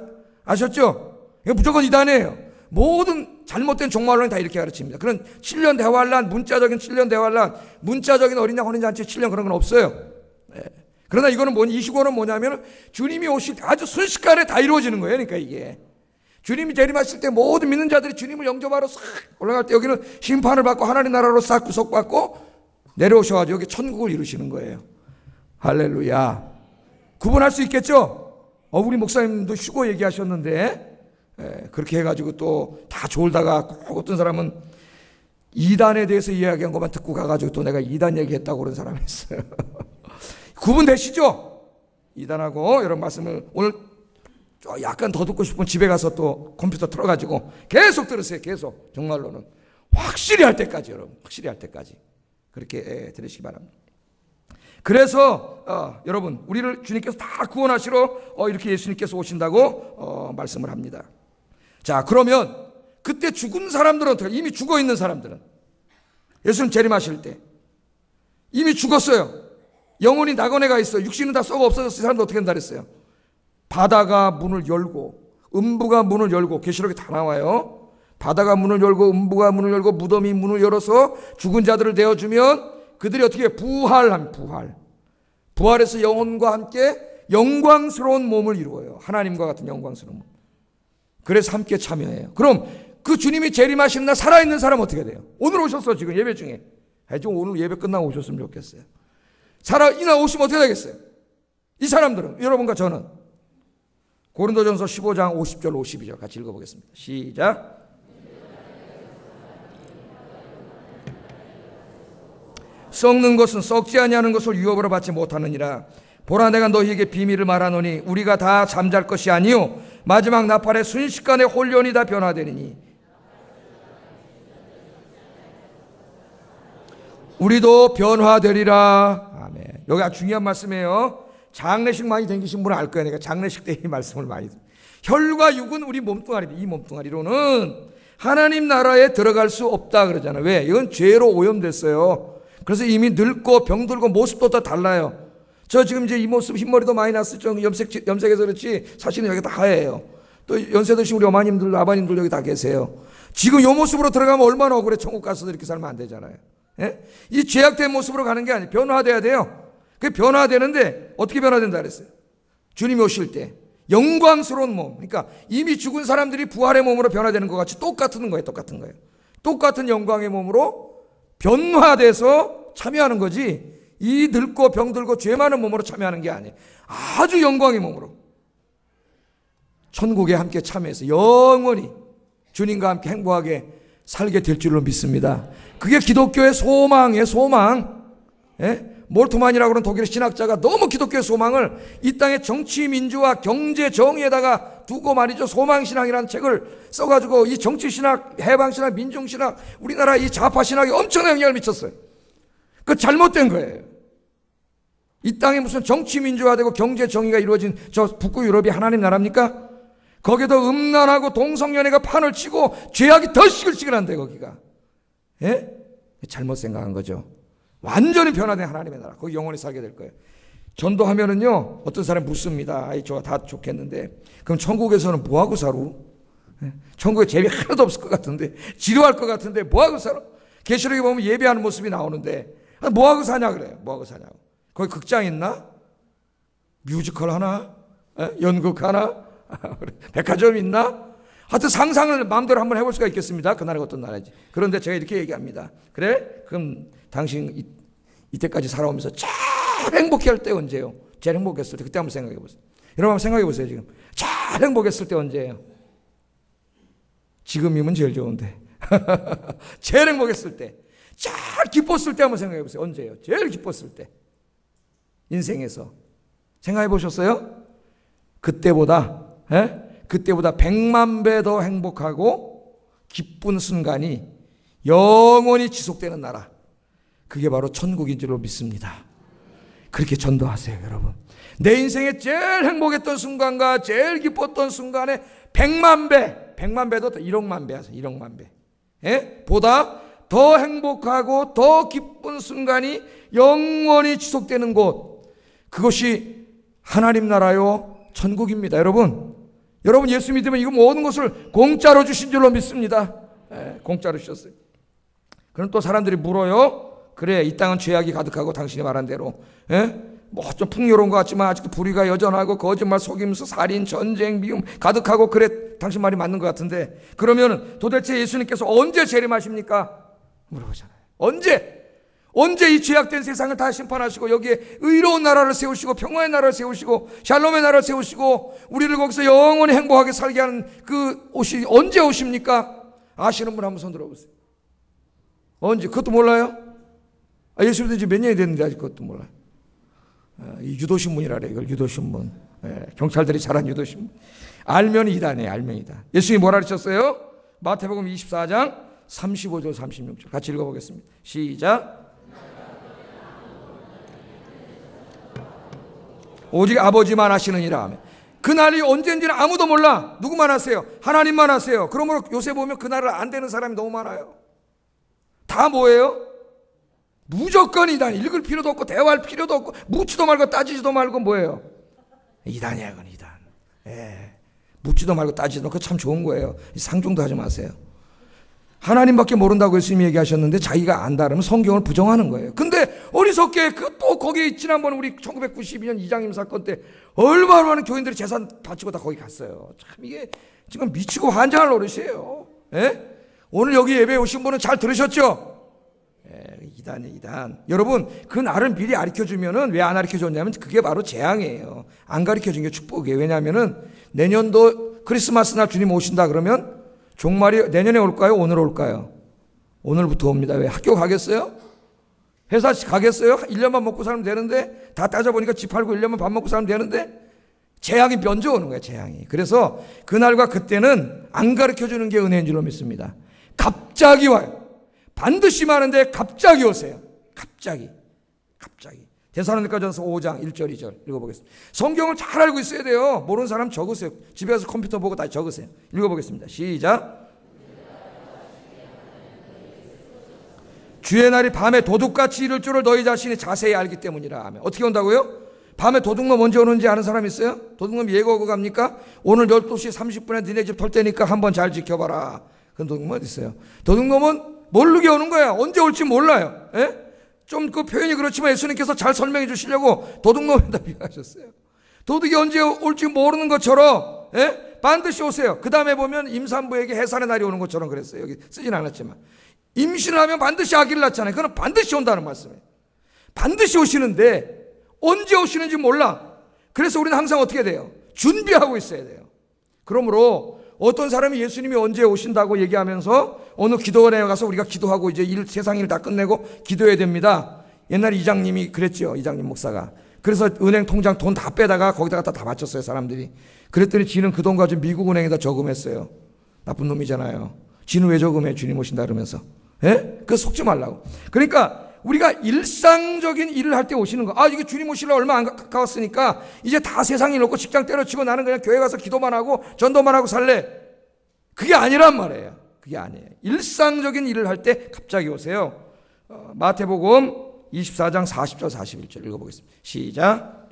아셨죠? 이거 무조건 이단이에요. 모든 잘못된 종말론이 다 이렇게 가르칩니다. 그런 7년 대환란, 문자적인 7년 대환란, 문자적인 어린 양 혼인 잔치 7년 그런 건 없어요. 그러나 이거는 이 휴거는 뭐냐면 주님이 오실 때 아주 순식간에 다 이루어지는 거예요. 그러니까 이게 주님이 재림하실 때 모든 믿는 자들이 주님을 영접하러 싹 올라갈 때 여기는 심판을 받고 하나님 나라로 싹 구속받고 내려오셔가지고 여기 천국을 이루시는 거예요. 할렐루야. 구분할 수 있겠죠? 우리 목사님도 휴거 얘기하셨는데 그렇게 해가지고 또 다 졸다가 어떤 사람은 이단에 대해서 이야기한 것만 듣고 가가지고 또 내가 이단 얘기했다고 그런 사람이 있어요. 구분되시죠? 이단하고 이런 말씀을 오늘 약간 더 듣고 싶으면 집에 가서 또 컴퓨터 틀어가지고 계속 들으세요. 계속 정말로는 확실히 할 때까지 여러분 확실히 할 때까지 그렇게 들으시기 바랍니다. 그래서 여러분 우리를 주님께서 다 구원하시러 이렇게 예수님께서 오신다고 말씀을 합니다. 자, 그러면 그때 죽은 사람들은 어떻게? 이미 죽어 있는 사람들은 예수님 재림하실 때 이미 죽었어요. 영혼이 낙원에 가 있어요. 육신은 다 썩어 없어졌어요. 사람들 어떻게 한다 그랬어요? 바다가 문을 열고 음부가 문을 열고 계시록에 다 나와요. 바다가 문을 열고 음부가 문을 열고 무덤이 문을 열어서 죽은 자들을 내어주면 그들이 어떻게 해요? 부활해서 영혼과 함께 영광스러운 몸을 이루어요. 하나님과 같은 영광스러운 몸. 그래서 함께 참여해요. 그럼 그 주님이 재림하시는 날 살아있는 사람 어떻게 돼요? 오늘 오셨어 지금 예배 중에. 좀 오늘 예배 끝나고 오셨으면 좋겠어요. 이날 오시면 어떻게 되겠어요? 이 사람들은 여러분과 저는 고린도전서 15장 50절 52절 같이 읽어보겠습니다. 시작. 썩는 것은 썩지 아니하는 것을 유업으로 받지 못하느니라. 보라 내가 너희에게 비밀을 말하노니 우리가 다 잠잘 것이 아니요 마지막 나팔에 순식간에 홀연히 다 변화되리니 우리도 변화되리라. 아멘. 여기 아주 중요한 말씀이에요. 장례식 많이 댕기신 분은 알 거예요. 내가 장례식 때 이 말씀을 많이. 혈과 육은 우리 몸뚱아리, 이 몸뚱아리로는 하나님 나라에 들어갈 수 없다 그러잖아요. 왜? 이건 죄로 오염됐어요. 그래서 이미 늙고 병들고 모습도 다 달라요. 저 지금 이제 이 모습 흰머리도 많이 났었죠. 염색해서 그렇지 사실은 여기 다 하얘요. 또 연세 드신 우리 어머님들 아버님들 여기 다 계세요. 지금 이 모습으로 들어가면 얼마나 억울해. 천국 가서도 이렇게 살면 안 되잖아요. 예? 이 죄악된 모습으로 가는 게 아니에요. 변화돼야 돼요. 그게 변화되는데 어떻게 변화된다 그랬어요? 주님이 오실 때 영광스러운 몸, 그러니까 이미 죽은 사람들이 부활의 몸으로 변화되는 것 같이 똑같은 거예요. 똑같은 거예요. 똑같은 영광의 몸으로 변화돼서 참여하는 거지, 이 늙고 병들고 죄 많은 몸으로 참여하는 게 아니에요. 아주 영광의 몸으로 천국에 함께 참여해서 영원히 주님과 함께 행복하게 살게 될 줄로 믿습니다. 그게 기독교의 소망이에요. 소망. 예? 몰트만이라고 하는 독일의 신학자가 너무 기독교의 소망을 이 땅의 정치, 민주화, 경제, 정의에다가 두고 말이죠. 소망신학이라는 책을 써가지고 이 정치신학, 해방신학, 민중신학, 우리나라 이 좌파신학에 엄청난 영향을 미쳤어요. 그 잘못된 거예요. 이 땅에 무슨 정치, 민주화되고 경제, 정의가 이루어진 저 북구 유럽이 하나님 나라입니까? 거기도 음란하고 동성연애가 판을 치고 죄악이 더 시글시글한데 거기가. 예? 잘못 생각한 거죠. 완전히 변화된 하나님의 나라. 거기 영원히 살게 될 거예요. 전도하면은요, 어떤 사람이 묻습니다. 아이, 저 다 좋겠는데, 그럼 천국에서는 뭐하고 살아? 천국에 재미 하나도 없을 것 같은데, 지루할 것 같은데, 뭐하고 살아? 계시록에 보면 예배하는 모습이 나오는데, 뭐하고 사냐 그래요. 뭐하고 사냐고. 거기 극장 있나? 뮤지컬 하나? 연극 하나? 백화점 있나? 하여튼 상상을 마음대로 한번 해볼 수가 있겠습니다. 그 나라가 어떤 나라인지. 그런데 제가 이렇게 얘기합니다. 그래? 그럼 당신 이때까지 살아오면서 제일 행복해 할 때 언제예요? 제일 행복했을 때. 그때 한번 생각해 보세요. 여러분 한번 생각해 보세요. 지금 제일 행복했을 때 언제예요? 지금이면 제일 좋은데. 제일 행복했을 때, 제일 기뻤을 때 한번 생각해 보세요. 언제예요? 제일 기뻤을 때. 인생에서 생각해 보셨어요? 그때보다 100만 배 더 행복하고 기쁜 순간이 영원히 지속되는 나라, 그게 바로 천국인 줄로 믿습니다. 그렇게 전도하세요. 여러분, 내 인생에 제일 행복했던 순간과 제일 기뻤던 순간에 100만 배도 더 1억만 배 하세요. 1억만 배. 예? 보다 더 행복하고 더 기쁜 순간이 영원히 지속되는 곳, 그것이 하나님 나라요 천국입니다. 여러분 예수 믿으면 이거 모든 것을 공짜로 주신 줄로 믿습니다. 예, 공짜로 주셨어요. 그럼 또 사람들이 물어요. 그래, 이 땅은 죄악이 가득하고 당신이 말한 대로, 뭐 좀 풍요로운 것 같지만 아직도 불의가 여전하고 거짓말, 속임수, 살인, 전쟁, 미움 가득하고, 그래, 당신 말이 맞는 것 같은데, 그러면 도대체 예수님께서 언제 재림하십니까? 물어보잖아요. 언제 이 죄악된 세상을 다 심판하시고 여기에 의로운 나라를 세우시고 평화의 나라를 세우시고 샬롬의 나라를 세우시고 우리를 거기서 영원히 행복하게 살게 하는 그 옷이 언제 오십니까? 아시는 분 한번 손 들어보세요. 언제? 그것도 몰라요? 예수 믿은 지 몇 년이 됐는데 아직 그것도 몰라요. 이 유도신문이라 그래. 이걸 유도신문. 경찰들이 잘한 유도신문. 알면 이단이에요. 알면 이단. 예수님이 뭐라 그러셨어요? 마태복음 24장 35절 36절 같이 읽어보겠습니다. 시작. 오직 아버지만 아시느니라 하면, 그날이 언제인지는 아무도 몰라. 누구만 아세요? 하나님만 아세요. 그러므로 요새 보면 그날을 안 되는 사람이 너무 많아요. 다 뭐예요? 무조건 이단. 읽을 필요도 없고 대화할 필요도 없고 묻지도 말고 따지지도 말고 뭐예요? 이단이야. 그건 이단. 묻지도 말고 따지지도 않고 참 좋은 거예요. 상종도 하지 마세요. 하나님밖에 모른다고 예수님이 얘기하셨는데 자기가 안다 그러면 성경을 부정하는 거예요. 근데 어리석게 또 거기 지난번 우리 1992년 이장님 사건 때 얼마나 많은 교인들이 재산 바치고 다 거기 갔어요. 참 이게 지금 미치고 환장할 노릇이에요. 오늘 여기 예배에 오신 분은 잘 들으셨죠? 이단. 여러분, 그 날을 미리 가르쳐주면은 왜 안 가르쳐줬냐면 그게 바로 재앙이에요. 안 가르쳐준 게 축복이에요. 왜냐하면은 내년도 크리스마스 날 주님 오신다 그러면 종말이 내년에 올까요? 오늘 올까요? 오늘부터 옵니다. 왜? 학교 가겠어요? 회사 가겠어요? 1년만 먹고 살면 되는데, 다 따져보니까 집 팔고 1년만 밥 먹고 살면 되는데, 재앙이 먼저 오는 거예요. 재앙이. 그래서 그날과 그때는 안 가르쳐주는 게 은혜인 줄로 믿습니다. 갑자기 와요. 반드시 많은데 갑자기 오세요. 갑자기. 데살로니가전서 5장 1절 2절 읽어보겠습니다. 성경을 잘 알고 있어야 돼요. 모르는 사람 적으세요. 집에 가서 컴퓨터 보고 다 적으세요. 읽어보겠습니다. 시작. 주의 날이 밤에 도둑같이 이를 줄을 너희 자신이 자세히 알기 때문이라. 하면 어떻게 온다고요? 밤에 도둑놈 언제 오는지 아는 사람 있어요? 도둑놈 예고하고 갑니까? 오늘 12시 30분에 니네 집 털 테니까 한번 잘 지켜봐라. 그런 도둑놈 어디 있어요? 도둑놈은 모르게 오는 거야. 언제 올지 몰라요. 예? 좀 그 표현이 그렇지만 예수님께서 잘 설명해 주시려고 도둑놈에다 비유하셨어요. 도둑이 언제 올지 모르는 것처럼, 예? 반드시 오세요. 그 다음에 보면 임산부에게 해산의 날이 오는 것처럼 그랬어요. 여기 쓰진 않았지만. 임신을 하면 반드시 아기를 낳잖아요. 그건 반드시 온다는 말씀이에요. 반드시 오시는데 언제 오시는지 몰라. 그래서 우리는 항상 어떻게 돼요? 준비하고 있어야 돼요. 그러므로 어떤 사람이 예수님이 언제 오신다고 얘기하면서 어느 기도원에 가서 우리가 기도하고 이제 세상 일 다 끝내고 기도해야 됩니다. 옛날에 이장님이 그랬죠. 이장님 목사가. 그래서 은행 통장 돈 다 빼다가 거기다가 다 바쳤어요. 사람들이. 그랬더니 지는 그 돈 가지고 미국 은행에다 저금했어요. 나쁜 놈이잖아요. 지는 왜 저금해? 주님 오신다 그러면서. 예? 그 속지 말라고. 그러니까 우리가 일상적인 일을 할 때 오시는 거. 이게 주님 오시려 얼마 안 가까웠으니까 이제 다 세상 일 놓고 직장 때려치고 나는 그냥 교회 가서 기도만 하고 전도만 하고 살래. 그게 아니란 말이에요. 그게 아니에요. 일상적인 일을 할 때 갑자기 오세요. 마태복음 24장 40절 41절 읽어보겠습니다. 시작.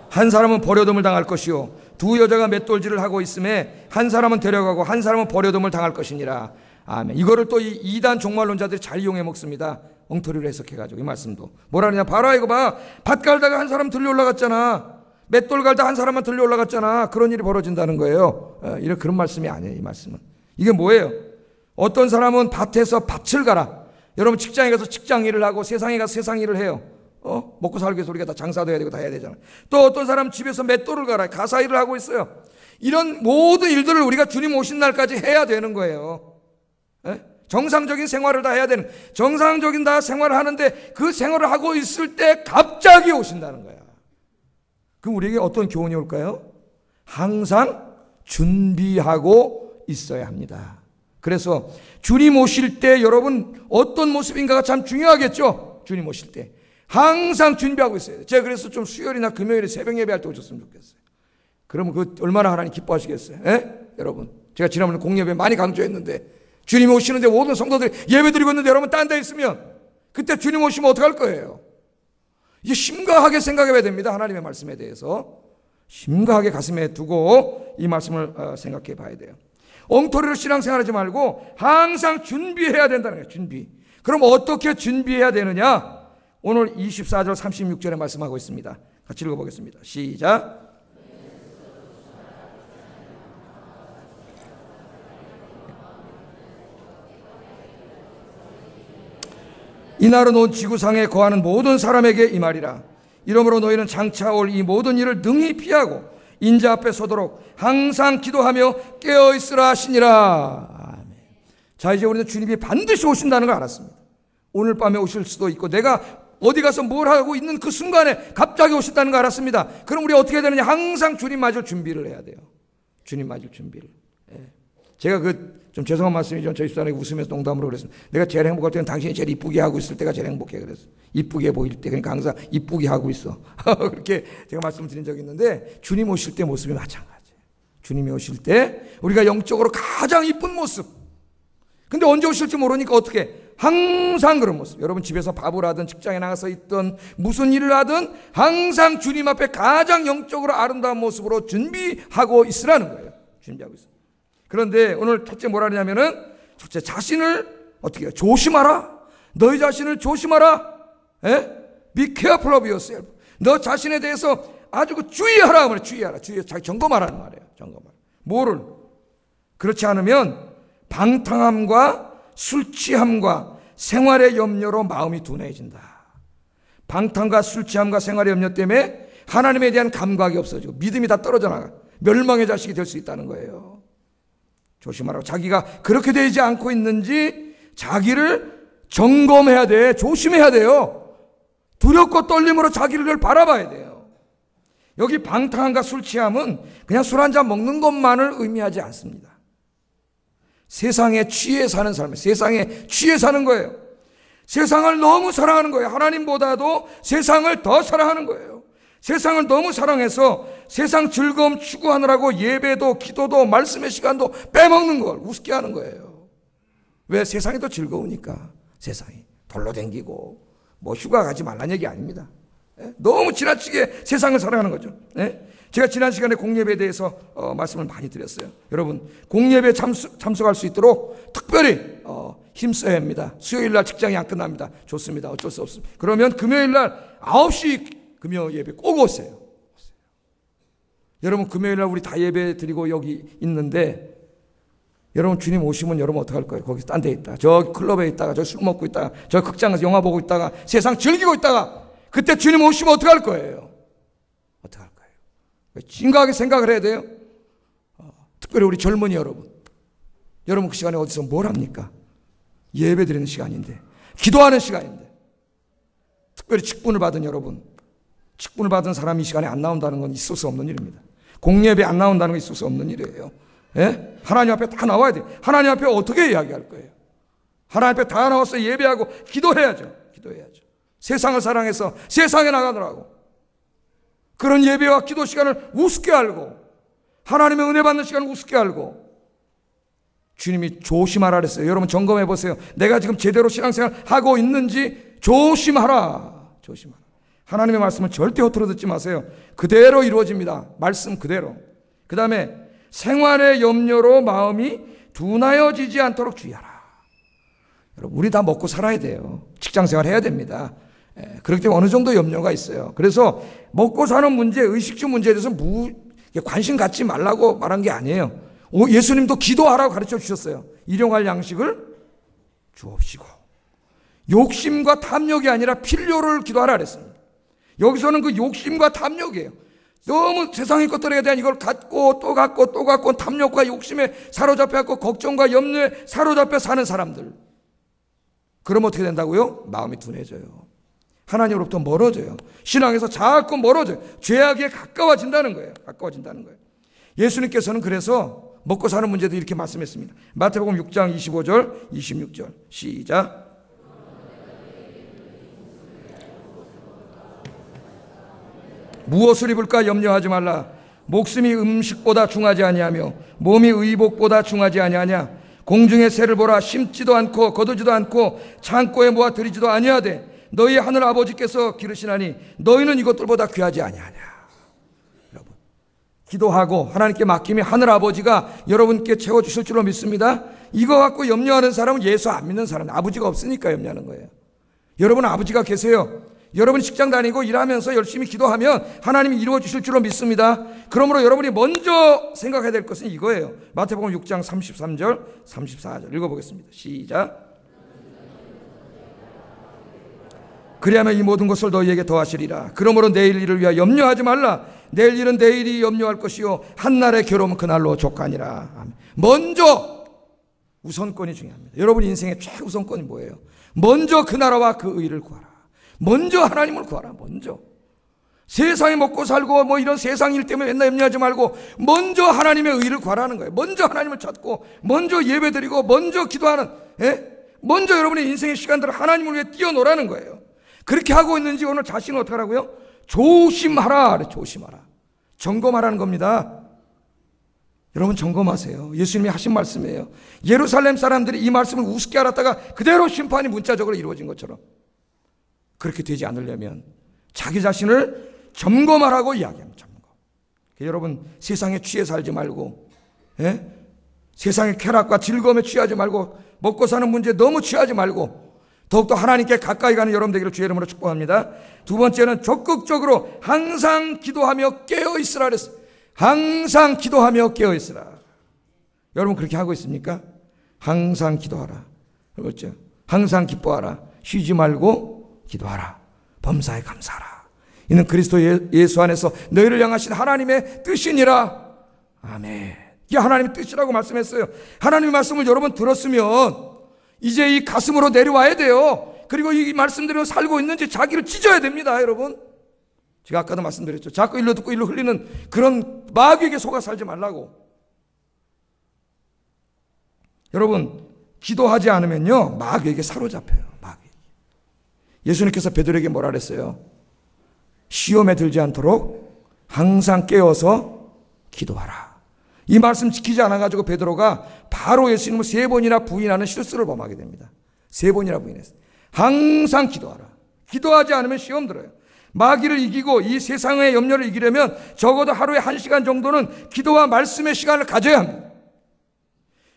한 사람은 버려둠을 당할 것이요 두 여자가 맷돌질을 하고 있음에 한 사람은 데려가고 한 사람은 버려둠을 당할 것이니라. 아멘. 이거를 또 이 이단 종말론자들이 잘 이용해 먹습니다. 엉터리로 해석해가지고 이 말씀도 뭐라 그러냐. 봐라 이거 봐. 밭 갈다가 한 사람 들려 올라갔잖아. 맷돌 갈다 한 사람만 들려 올라갔잖아. 그런 일이 벌어진다는 거예요. 이런 그런 말씀이 아니에요. 이 말씀은. 이게 뭐예요? 어떤 사람은 밭에서 밭을 가라. 여러분 직장에 가서 직장 일을 하고 세상에 가서 세상 일을 해요. 먹고 살기 위해서 우리가 다 장사도 해야 되고 다 해야 되잖아. 또 어떤 사람 집에서 맷돌을 가라. 가사 일을 하고 있어요. 이런 모든 일들을 우리가 주님 오신 날까지 해야 되는 거예요. 에? 정상적인 생활을 다 해야 되는, 정상적인 다 생활을 하는데 그 생활을 하고 있을 때 갑자기 오신다는 거야. 그럼 우리에게 어떤 교훈이 올까요? 항상 준비하고 있어야 합니다. 그래서 주님 오실 때 여러분 어떤 모습인가가 참 중요하겠죠. 주님 오실 때 항상 준비하고 있어야 돼요. 제가 그래서 좀 수요일이나 금요일에 새벽 예배할 때 오셨으면 좋겠어요. 그러면 그 얼마나 하나님 기뻐하시겠어요. 여러분 제가 지난번에 공예배 많이 강조했는데 주님이 오시는데 모든 성도들이 예배 드리고 있는데 여러분 딴 데 있으면 그때 주님 오시면 어떡할 거예요? 이제 심각하게 생각해야 됩니다. 하나님의 말씀에 대해서 심각하게 가슴에 두고 이 말씀을 생각해 봐야 돼요. 엉터리로 신앙생활하지 말고 항상 준비해야 된다는 거예요. 준비. 그럼 어떻게 준비해야 되느냐? 오늘 24절 36절에 말씀하고 있습니다. 같이 읽어보겠습니다. 시작. 이날은 온 지구상에 거하는 모든 사람에게 이 말이라. 이러므로 너희는 장차 올 이 모든 일을 능히 피하고 인자 앞에 서도록 항상 기도하며 깨어있으라 하시니라. 아멘. 자, 이제 우리는 주님이 반드시 오신다는 걸 알았습니다. 오늘 밤에 오실 수도 있고 내가 어디 가서 뭘 하고 있는 그 순간에 갑자기 오신다는 걸 알았습니다. 그럼 우리 어떻게 되느냐? 항상 주님 맞을 준비를 해야 돼요. 주님 맞을 준비를. 제가 좀 죄송한 말씀이죠. 저희 수단에 웃으면서 농담으로 그랬습니다. 내가 제일 행복할 때는 당신이 제일 이쁘게 하고 있을 때가 제일 행복해 그랬어. 이쁘게 보일 때. 그러니까 항상 이쁘게 하고 있어. 그렇게 제가 말씀드린 적이 있는데 주님 오실 때 모습이 마찬가지예요. 주님이 오실 때 우리가 영적으로 가장 이쁜 모습. 근데 언제 오실지 모르니까 어떻게? 항상 그런 모습. 여러분 집에서 밥을 하든 직장에 나가서 있든 무슨 일을 하든 항상 주님 앞에 가장 영적으로 아름다운 모습으로 준비하고 있으라는 거예요. 준비하고 있어. 그런데 오늘 첫째 뭐라 하냐면은 첫째 자신을 어떻게 해요? 조심하라. 너희 자신을 조심하라. Be careful of yourself. 너 자신에 대해서 아주 주의하라. 말이야. 주의하라. 자기 점검하라는 말이에요. 점검하라. 뭐를? 그렇지 않으면 방탕함과 술 취함과 생활의 염려로 마음이 둔해진다. 방탕과 술 취함과 생활의 염려 때문에 하나님에 대한 감각이 없어지고 믿음이 다 떨어져 나가. 멸망의 자식이 될 수 있다는 거예요. 조심하라고. 자기가 그렇게 되지 않고 있는지 자기를 점검해야 돼. 조심해야 돼요. 두렵고 떨림으로 자기를 늘 바라봐야 돼요. 여기 방탕함과 술 취함은 그냥 술 한 잔 먹는 것만을 의미하지 않습니다. 세상에 취해 사는 삶, 세상에 취해 사는 거예요. 세상을 너무 사랑하는 거예요. 하나님보다도 세상을 더 사랑하는 거예요. 세상을 너무 사랑해서 세상 즐거움 추구하느라고 예배도 기도도 말씀의 시간도 빼먹는 걸 우습게 하는 거예요. 왜? 세상이 더 즐거우니까. 세상이 돌로 댕기고 뭐 휴가 가지 말라는 얘기 아닙니다. 너무 지나치게 세상을 사랑하는 거죠. 제가 지난 시간에 공예배에 대해서 말씀을 많이 드렸어요. 여러분, 공예배에 참석할 수 있도록 특별히 힘써야 합니다. 수요일 날 직장이 안 끝납니다. 좋습니다. 어쩔 수 없습니다. 그러면 금요일 날 9시 금요 예배 꼭 오세요. 여러분, 금요일 날 우리 다 예배 드리고 여기 있는데 여러분, 주님 오시면 여러분 어떡할 거예요? 거기 딴 데 있다가, 저 클럽에 있다가, 저 술 먹고 있다가, 저 극장에서 영화 보고 있다가, 세상 즐기고 있다가, 그때 주님 오시면 어떡할 거예요? 어떡할 거예요? 심각하게 생각을 해야 돼요. 특별히 우리 젊은이 여러분, 그 시간에 어디서 뭘 합니까? 예배 드리는 시간인데, 기도하는 시간인데, 특별히 직분을 받은 여러분, 직분을 받은 사람이 이 시간에 안 나온다는 건 있을 수 없는 일입니다. 공예배 안 나온다는 건 있을 수 없는 일이에요. 하나님 앞에 다 나와야 돼요. 하나님 앞에 어떻게 이야기할 거예요? 하나님 앞에 다 나와서 예배하고 기도해야죠. 세상을 사랑해서 세상에 나가더라고. 그런 예배와 기도 시간을 우습게 알고, 하나님의 은혜 받는 시간을 우습게 알고, 주님이 조심하라 그랬어요. 여러분 점검해 보세요. 내가 지금 제대로 신앙생활 하고 있는지 조심하라. 하나님의 말씀을 절대 허투루 듣지 마세요. 그대로 이루어집니다. 말씀 그대로. 그 다음에 생활의 염려로 마음이 둔하여지지 않도록 주의하라. 여러분, 우리 다 먹고 살아야 돼요. 직장생활 해야 됩니다. 그렇기 때문에 어느 정도 염려가 있어요. 그래서 먹고 사는 문제, 의식주 문제에 대해서 관심 갖지 말라고 말한 게 아니에요. 예수님도 기도하라고 가르쳐 주셨어요. 일용할 양식을 주옵시고. 욕심과 탐욕이 아니라 필요를 기도하라 그랬습니다. 여기서는 그 욕심과 탐욕이에요. 너무 세상의 것들에 대한 이걸 갖고 또 갖고 또 갖고 탐욕과 욕심에 사로잡혀갖고 걱정과 염려에 사로잡혀 사는 사람들. 그러면 어떻게 된다고요? 마음이 둔해져요. 하나님으로부터 멀어져요. 신앙에서 자꾸 멀어져요. 죄악에 가까워진다는 거예요. 예수님께서는 그래서 먹고 사는 문제도 이렇게 말씀했습니다. 마태복음 6장 25절 26절 시작. 무엇을 입을까 염려하지 말라. 목숨이 음식보다 중하지 아니하며 몸이 의복보다 중하지 아니하냐. 공중의 새를 보라. 심지도 않고 거두지도 않고 창고에 모아 들이지도 아니하되 너희 하늘 아버지께서 기르시나니 너희는 이것들보다 귀하지 아니하냐. 여러분, 기도하고 하나님께 맡기면 하늘 아버지가 여러분께 채워주실 줄로 믿습니다. 이거 갖고 염려하는 사람은 예수 안 믿는 사람은 아버지가 없으니까 염려하는 거예요. 여러분 아버지가 계세요. 여러분이 직장 다니고 일하면서 열심히 기도하면 하나님이 이루어 주실 줄로 믿습니다. 그러므로 여러분이 먼저 생각해야 될 것은 이거예요. 마태복음 6장 33절 34절 읽어보겠습니다. 시작. 그리하면 이 모든 것을 너희에게 더하시리라. 그러므로 내일 일을 위하여 염려하지 말라. 내일 일은 내일이 염려할 것이요 한날의 괴로움은 그날로 족하니라. 먼저 우선권이 중요합니다. 여러분 인생의 최우선권이 뭐예요? 먼저 그 나라와 그 의를 구하라. 먼저 하나님을 구하라. 먼저 세상에 먹고 살고 뭐 이런 세상 일 때문에 맨날 염려하지 말고 먼저 하나님의 의를 구하라는 거예요. 먼저 하나님을 찾고 먼저 예배드리고 먼저 기도하는, 먼저 여러분의 인생의 시간들을 하나님을 위해 뛰어노라는 거예요. 그렇게 하고 있는지 오늘 자신을 어떻게 하라고요? 조심하라. 조심하라. 점검하라는 겁니다. 여러분 점검하세요. 예수님이 하신 말씀이에요. 예루살렘 사람들이 이 말씀을 우습게 알았다가 그대로 심판이 문자적으로 이루어진 것처럼 그렇게 되지 않으려면 자기 자신을 점검하라고 이야기합니다. 점검. 여러분 세상에 취해 살지 말고, 세상의 쾌락과 즐거움에 취하지 말고, 먹고 사는 문제에 너무 취하지 말고 더욱더 하나님께 가까이 가는 여러분 되기를 주의 이름으로 축복합니다. 두 번째는 적극적으로 항상 기도하며 깨어있으라 그랬어요. 항상 기도하며 깨어있으라. 여러분 그렇게 하고 있습니까? 항상 기도하라. 그렇죠? 항상 기뻐하라. 쉬지 말고 기도하라. 범사에 감사하라. 이는 그리스도 예수 안에서 너희를 향하신 하나님의 뜻이니라. 아멘. 이게 하나님의 뜻이라고 말씀했어요. 하나님의 말씀을 여러분 들었으면 이제 이 가슴으로 내려와야 돼요. 그리고 이 말씀대로 살고 있는지 자기를 찢어야 됩니다. 여러분 제가 아까도 말씀드렸죠. 자꾸 일로 듣고 일로 흘리는 그런 마귀에게 속아 살지 말라고. 여러분, 기도하지 않으면요, 마귀에게 사로잡혀요. 마귀. 예수님께서 베드로에게 뭐라 그랬어요? 시험에 들지 않도록 항상 깨어서 기도하라. 이 말씀 지키지 않아가지고 베드로가 바로 예수님을 3번이나 부인하는 실수를 범하게 됩니다. 3번이나 부인했어요. 항상 기도하라. 기도하지 않으면 시험 들어요. 마귀를 이기고 이 세상의 염려를 이기려면 적어도 하루에 1시간 정도는 기도와 말씀의 시간을 가져야 합니다.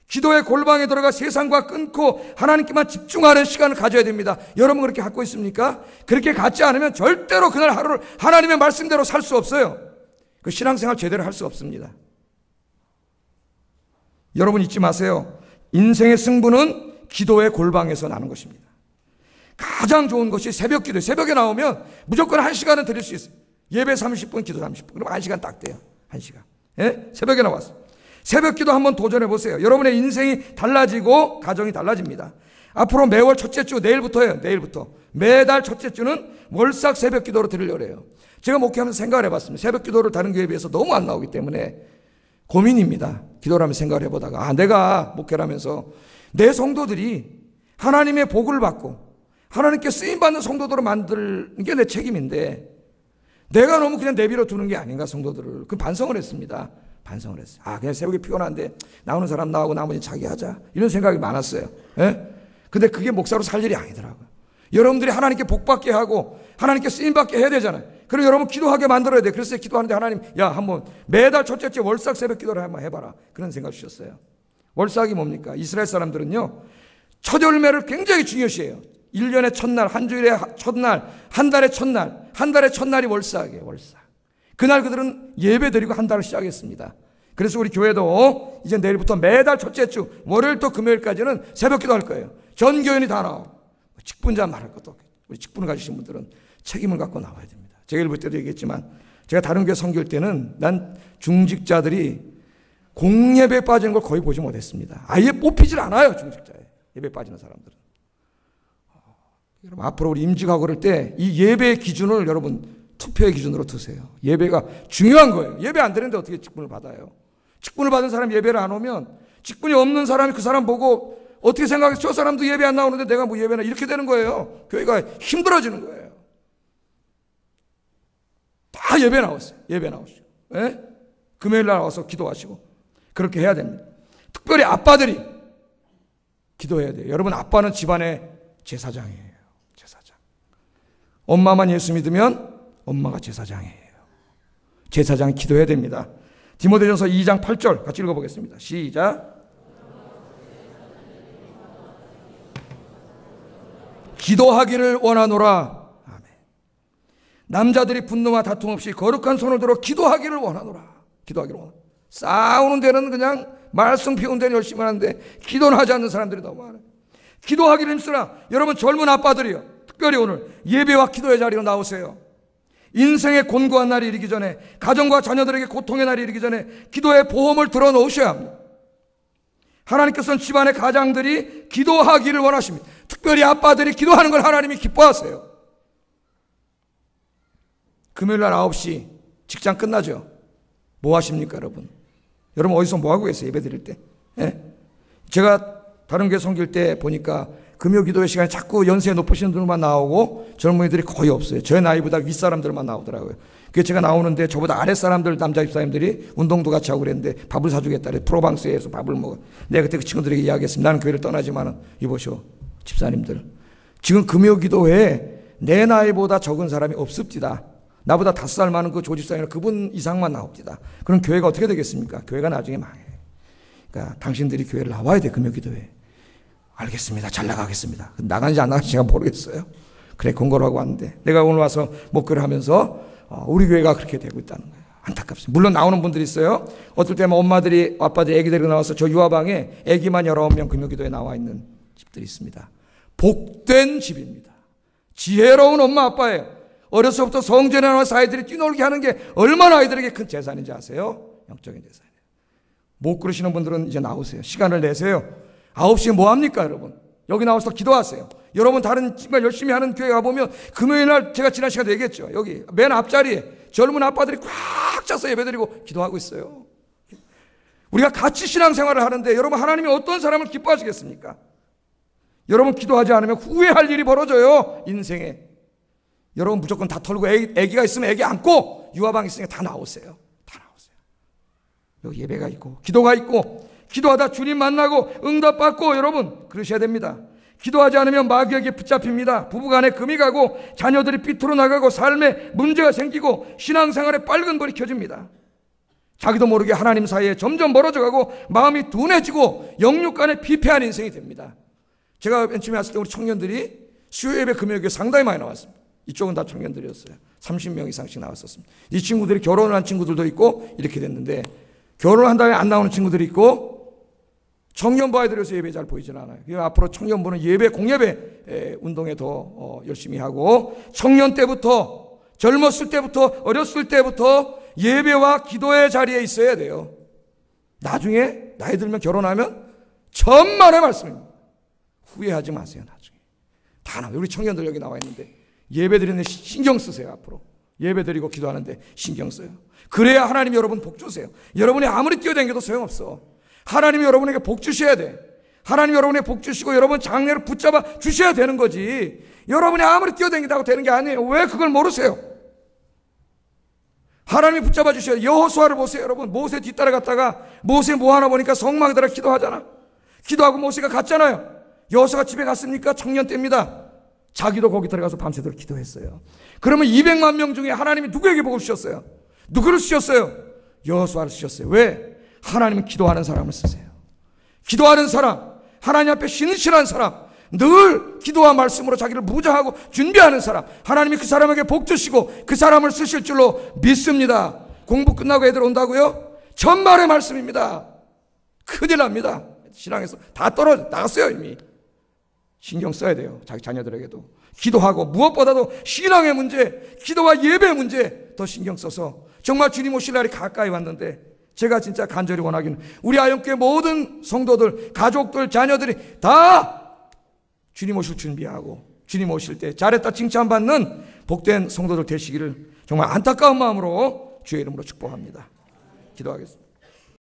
기도의 골방에 들어가 세상과 끊고 하나님께만 집중하는 시간을 가져야 됩니다. 여러분 그렇게 갖고 있습니까? 그렇게 갖지 않으면 절대로 그날 하루를 하나님의 말씀대로 살 수 없어요. 그 신앙생활 제대로 할 수 없습니다. 여러분 잊지 마세요. 인생의 승부는 기도의 골방에서 나는 것입니다. 가장 좋은 것이 새벽 기도예요. 새벽에 나오면 무조건 1시간은 드릴 수 있어요. 예배 30분, 기도 30분. 그럼 1시간 딱 돼요. 1시간. 예? 새벽에 나왔어요. 새벽 기도 한번 도전해 보세요. 여러분의 인생이 달라지고 가정이 달라집니다. 앞으로 매월 첫째 주, 내일부터예요. 내일부터. 매달 첫째 주는 월삭 새벽 기도로 드리려고 해요. 제가 목회하면서 생각을 해봤습니다. 새벽 기도를 다른 교회에 비해서 너무 안 나오기 때문에 고민입니다. 기도를 하면서 생각을 해보다가 내가 목회를 하면서 내 성도들이 하나님의 복을 받고 하나님께 쓰임받는 성도들을 만드는 게 내 책임인데 내가 너무 그냥 내버려 두는 게 아닌가 성도들을. 그 반성을 했습니다. 반성을 했어요. 그냥 새벽에 피곤한데 나오는 사람 나오고 나머지 자기 하자. 이런 생각이 많았어요. 예? 근데 그게 목사로 살 일이 아니더라고요. 여러분들이 하나님께 복받게 하고 하나님께 쓰임받게 해야 되잖아요. 그리고 여러분 기도하게 만들어야 돼요. 그래서 기도하는데 하나님 한번 매달 첫째 주 월삭 새벽 기도를 한번 해봐라. 그런 생각 주셨어요. 월삭이 뭡니까? 이스라엘 사람들은요 첫 열매를 굉장히 중요시해요. 1년의 첫날, 한 주일의 첫날, 한 달의 첫날, 한 달의 첫날이 월삭이에요. 월삭. 그날 그들은 예배 드리고 한 달을 시작했습니다. 그래서 우리 교회도 이제 내일부터 매달 첫째 주 월요일부터 금요일까지는 새벽 기도 할 거예요. 전 교인이 다 나와. 직분자 말할 것도 없겠죠. 우리 직분을 가지신 분들은 책임을 갖고 나와야 됩니다. 제가 일부 때도 얘기했지만 제가 다른 교회 섬길 때는 난 중직자들이 공예배에 빠지는 걸 거의 보지 못했습니다. 아예 뽑히질 않아요. 중직자에 예배에 빠지는 사람들은. 여러분 앞으로 우리 임직하고 그럴 때 이 예배의 기준을 여러분 투표의 기준으로 두세요. 예배가 중요한 거예요. 예배 안 되는데 어떻게 직분을 받아요? 직분을 받은 사람이 예배를 안 오면 직분이 없는 사람이 그 사람 보고 어떻게 생각해서 저 사람도 예배 안 나오는데 내가 뭐 예배나 이렇게 되는 거예요. 교회가 힘들어지는 거예요. 다 예배 나왔어요. 예배 나오시고 금요일 날 와서 기도하시고 그렇게 해야 됩니다. 특별히 아빠들이 기도해야 돼요. 여러분 아빠는 집안의 제사장이에요. 제사장. 엄마만 예수 믿으면 엄마가 제사장이에요. 제사장이 기도해야 됩니다. 디모데전서 2장 8절 같이 읽어보겠습니다. 시작. 기도하기를 원하노라. 아멘. 남자들이 분노와 다툼 없이 거룩한 손을 들어 기도하기를 원하노라. 기도하기를 원하노라. 싸우는 데는 그냥 말씀 피우는 데는 열심히 하는데 기도는 하지 않는 사람들이 너무 많아요. 기도하기를 힘쓰라. 여러분 젊은 아빠들이요. 특별히 오늘 예배와 기도의 자리로 나오세요. 인생의 곤고한 날이 이르기 전에 가정과 자녀들에게 고통의 날이 이르기 전에 기도의 보험을 들어놓으셔야 합니다. 하나님께서는 집안의 가장들이 기도하기를 원하십니다. 특별히 아빠들이 기도하는 걸 하나님이 기뻐하세요. 금요일날 9시 직장 끝나죠. 뭐 하십니까 여러분? 여러분 어디서 뭐 하고 계세요? 예배 드릴 때. 제가 다른 교회 섬길 때 보니까 금요 기도회 시간에 자꾸 연세 높으신 분들만 나오고 젊은이들이 거의 없어요. 저희 나이보다 윗사람들만 나오더라고요. 그래서 제가 나오는데 저보다 아랫사람들 남자 집사님들이 운동도 같이 하고 그랬는데 밥을 사주겠다. 프로방스에서 밥을 먹어. 내가 그때 그 친구들에게 이야기했습니다. 나는 교회를 떠나지만 이보시오. 집사님들. 지금 금요 기도회에 내 나이보다 적은 사람이 없습니다. 나보다 5살 많은 그 조집사님은 그분 이상만 나옵니다. 그럼 교회가 어떻게 되겠습니까? 교회가 나중에 망해. 그러니까 당신들이 교회를 나와야 돼. 금요 기도회에. 알겠습니다. 잘 나가겠습니다. 나가는지 안 나가는지 제가 모르겠어요. 그래 권고를 하고 왔는데 내가 오늘 와서 목회를 하면서 우리 교회가 그렇게 되고 있다는 거예요. 안타깝습니다. 물론 나오는 분들이 있어요. 어떨 때는 엄마들이 아빠들이 애기 데리고 나와서 저 유아방에 애기만 19명 금요기도에 나와 있는 집들이 있습니다. 복된 집입니다. 지혜로운 엄마 아빠예요. 어려서부터 성전에 나와서 아이들이 뛰놀게 하는 게 얼마나 아이들에게 큰 재산인지 아세요? 영적인 재산이에요. 못 그러시는 분들은 이제 나오세요. 시간을 내세요. 9시에 뭐 합니까 여러분? 여기 나와서 기도하세요. 여러분 다른 정말 열심히 하는 교회 가보면 금요일 날 제가 지난 시간에 얘기했죠. 여기 맨 앞자리에 젊은 아빠들이 꽉 차서 예배드리고 기도하고 있어요. 우리가 같이 신앙생활을 하는데 여러분 하나님이 어떤 사람을 기뻐하시겠습니까? 여러분 기도하지 않으면 후회할 일이 벌어져요. 인생에. 여러분 무조건 다 털고 애기가 있으면 애기 안고 유아방 있으니까 다 나오세요. 다 나오세요. 여기 예배가 있고 기도가 있고 기도하다 주님 만나고 응답받고 여러분 그러셔야 됩니다. 기도하지 않으면 마귀에게 붙잡힙니다. 부부간에 금이 가고 자녀들이 삐뚤어 나가고 삶에 문제가 생기고 신앙생활에 빨간 불이 켜집니다. 자기도 모르게 하나님 사이에 점점 멀어져가고 마음이 둔해지고 영육간에 피폐한 인생이 됩니다. 제가 맨 처음에 왔을 때 우리 청년들이 수요예배 금요일에 상당히 많이 나왔습니다. 이쪽은 다 청년들이었어요. 30명 이상씩 나왔었습니다. 이 친구들이 결혼을 한 친구들도 있고 이렇게 됐는데 결혼을 한 다음에 안 나오는 친구들이 있고 청년부 아이들에서 예배 잘 보이진 않아요. 앞으로 청년부는 예배 공예배 운동에 더 열심히 하고 청년 때부터 젊었을 때부터 어렸을 때부터 예배와 기도의 자리에 있어야 돼요. 나중에 나이 들면 결혼하면 천만의 말씀입니다. 후회하지 마세요. 나중에 다 나와요. 우리 청년들 여기 나와 있는데 예배 드리는데 신경 쓰세요. 앞으로 예배 드리고 기도하는데 신경 써요. 그래야 하나님이 여러분 복 주세요. 여러분이 아무리 뛰어다녀도 소용없어. 하나님이 여러분에게 복 주셔야 돼. 하나님이 여러분에게 복 주시고 여러분 장래를 붙잡아 주셔야 되는 거지. 여러분이 아무리 뛰어다닌다고 되는 게 아니에요. 왜 그걸 모르세요? 하나님이 붙잡아 주셔야 돼요. 여호수아를 보세요. 여러분 모세 뒤따라갔다가 모세 뭐 하나 보니까 성막에다가 기도하잖아. 기도하고 모세가 갔잖아요. 여호수아가 집에 갔습니까? 청년 때입니다. 자기도 거기 들어가서 밤새도록 기도했어요. 그러면 200만 명 중에 하나님이 누구에게 복을 주셨어요? 누구를 주셨어요? 여호수아를 주셨어요. 왜? 하나님은 기도하는 사람을 쓰세요. 기도하는 사람, 하나님 앞에 신실한 사람, 늘 기도와 말씀으로 자기를 무장하고 준비하는 사람, 하나님이 그 사람에게 복 주시고 그 사람을 쓰실 줄로 믿습니다. 공부 끝나고 애들 온다고요? 천만의 말씀입니다. 큰일 납니다. 신앙에서 다 떨어져 나갔어요. 이미. 신경 써야 돼요. 자기 자녀들에게도. 기도하고 무엇보다도 신앙의 문제, 기도와 예배의 문제 더 신경 써서 정말 주님 오실 날이 가까이 왔는데 제가 진짜 간절히 원하기는 우리 아영교회 모든 성도들, 가족들, 자녀들이 다 주님 오실 준비하고 주님 오실 때 잘했다 칭찬받는 복된 성도들 되시기를 정말 안타까운 마음으로 주의 이름으로 축복합니다. 기도하겠습니다.